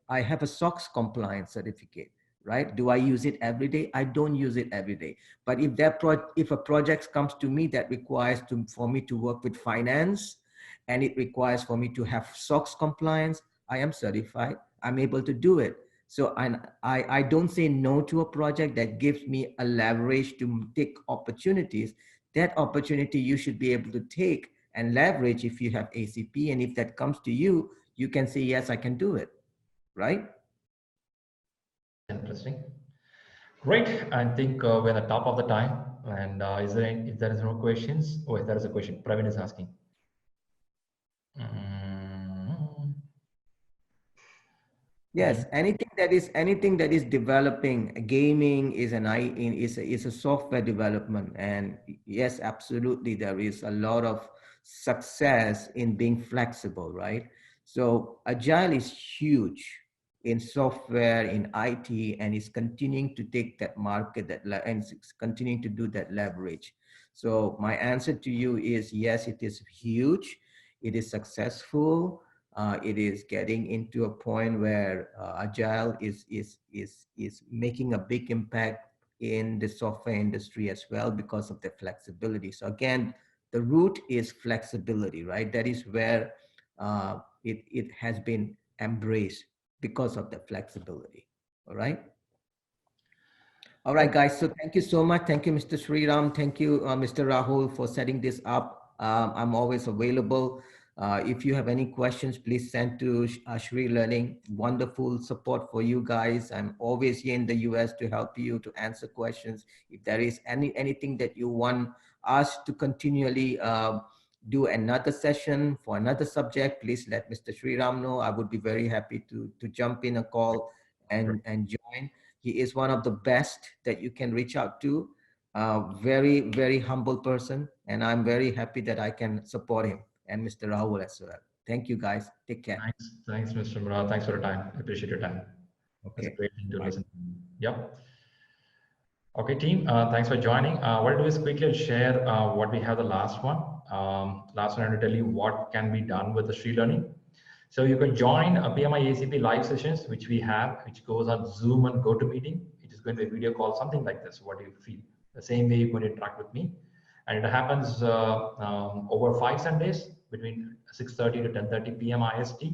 I have a SOX compliance certificate, right? Do I use it every day? I don't use it every day. But if a project comes to me that requires for me to work with finance, and it requires for me to have SOX compliance, I am certified. I'm able to do it. So I don't say no to a project that gives me a leverage to take opportunities. That opportunity you should be able to take and leverage if you have ACP. And if that comes to you, you can say, yes, I can do it, right? Interesting. Great. I think we're at the top of the time. And if there is no questions, oh, there is a question. Praveen is asking. Yes, anything that is developing, gaming is a software development, and yes, absolutely, there is a lot of success in being flexible, right? So Agile is huge in software, in IT, and is continuing to take that market and it's continuing to do that leverage. So my answer to you is yes, it is huge, it is successful. It is getting into a point where Agile is making a big impact in the software industry as well because of the flexibility. So again, the root is flexibility, right? That is where it has been embraced because of the flexibility, all right? All right, guys, so thank you so much. Thank you, Mr. Shriram. Thank you, Mr. Rahul, for setting this up. I'm always available. If you have any questions, please send to ShriLearning. Wonderful support for you guys. I'm always here in the US to help you to answer questions. If there is anything that you want us to continually do another session for another subject, please let Mr. Shriram know. I would be very happy to jump in a call and join. He is one of the best that you can reach out to. Very, very humble person. And I'm very happy that I can support him. And Mr. Rahul as well. Thank you, guys. Take care. Thanks, Mr. Murad. Thanks for your time. I appreciate your time. Okay. It's great to listen. Yep. Okay, team. Thanks for joining. What I'll do is quickly share what we have the last one. Last one, I'm going to tell you what can be done with the ShriLearning. So you can join a PMI ACP live sessions, which we have, which goes on Zoom and GoToMeeting. It is going to be a video call, something like this. What do you feel? The same way you're going to interact with me. And it happens over 5 Sundays between 6:30 to 10:30 p.m. IST,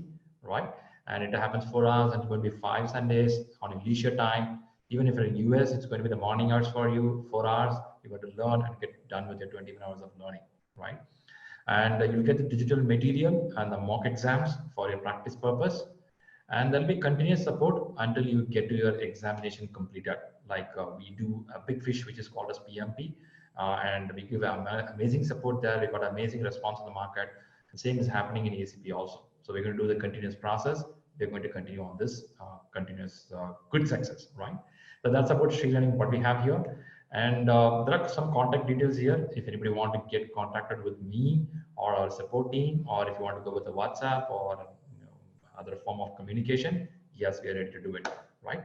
right? And it happens 4 hours, and it's going to be 5 Sundays on a leisure time. Even if you're in US, it's going to be the morning hours for you, 4 hours. You're going to learn and get done with your 21 hours of learning, right? And you'll get the digital material and the mock exams for your practice purpose. And there'll be continuous support until you get to your examination completed. Like we do a big fish, which is called as PMP, and we give amazing support there. We got amazing response in the market. The same is happening in ACP also. So we're going to do the continuous process. We're going to continue on this continuous good success, right? So that's about ShriLearning, what we have here. And there are some contact details here. If anybody want to get contacted with me or our support team, or if you want to go with a WhatsApp or other form of communication, yes, we are ready to do it, right?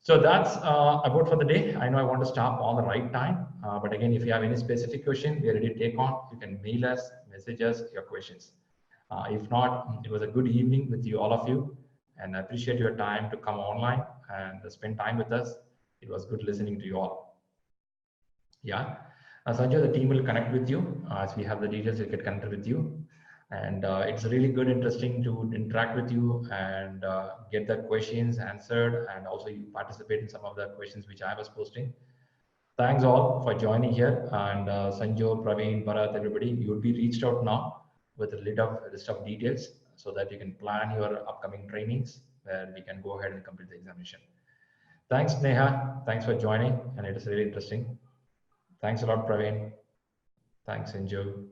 So that's about for the day. I know I want to stop on the right time, but again, if you have any specific question, we are ready to take on. You can mail us, message us your questions. If not, it was a good evening with you, all of you, and I appreciate your time to come online and spend time with us. It was good listening to you all. Yeah, Sanjay, the team will connect with you as we have the details. We'll get connected with you, and it's really good, interesting to interact with you and get the questions answered, and also you participate in some of the questions which I was posting. Thanks all for joining here, and Sanjay, Praveen, Bharat, everybody, you will be reached out now with a list of details so that you can plan your upcoming trainings where we can go ahead and complete the examination. Thanks, Neha. Thanks for joining, and it is really interesting. Thanks a lot, Praveen. Thanks, Sanjay.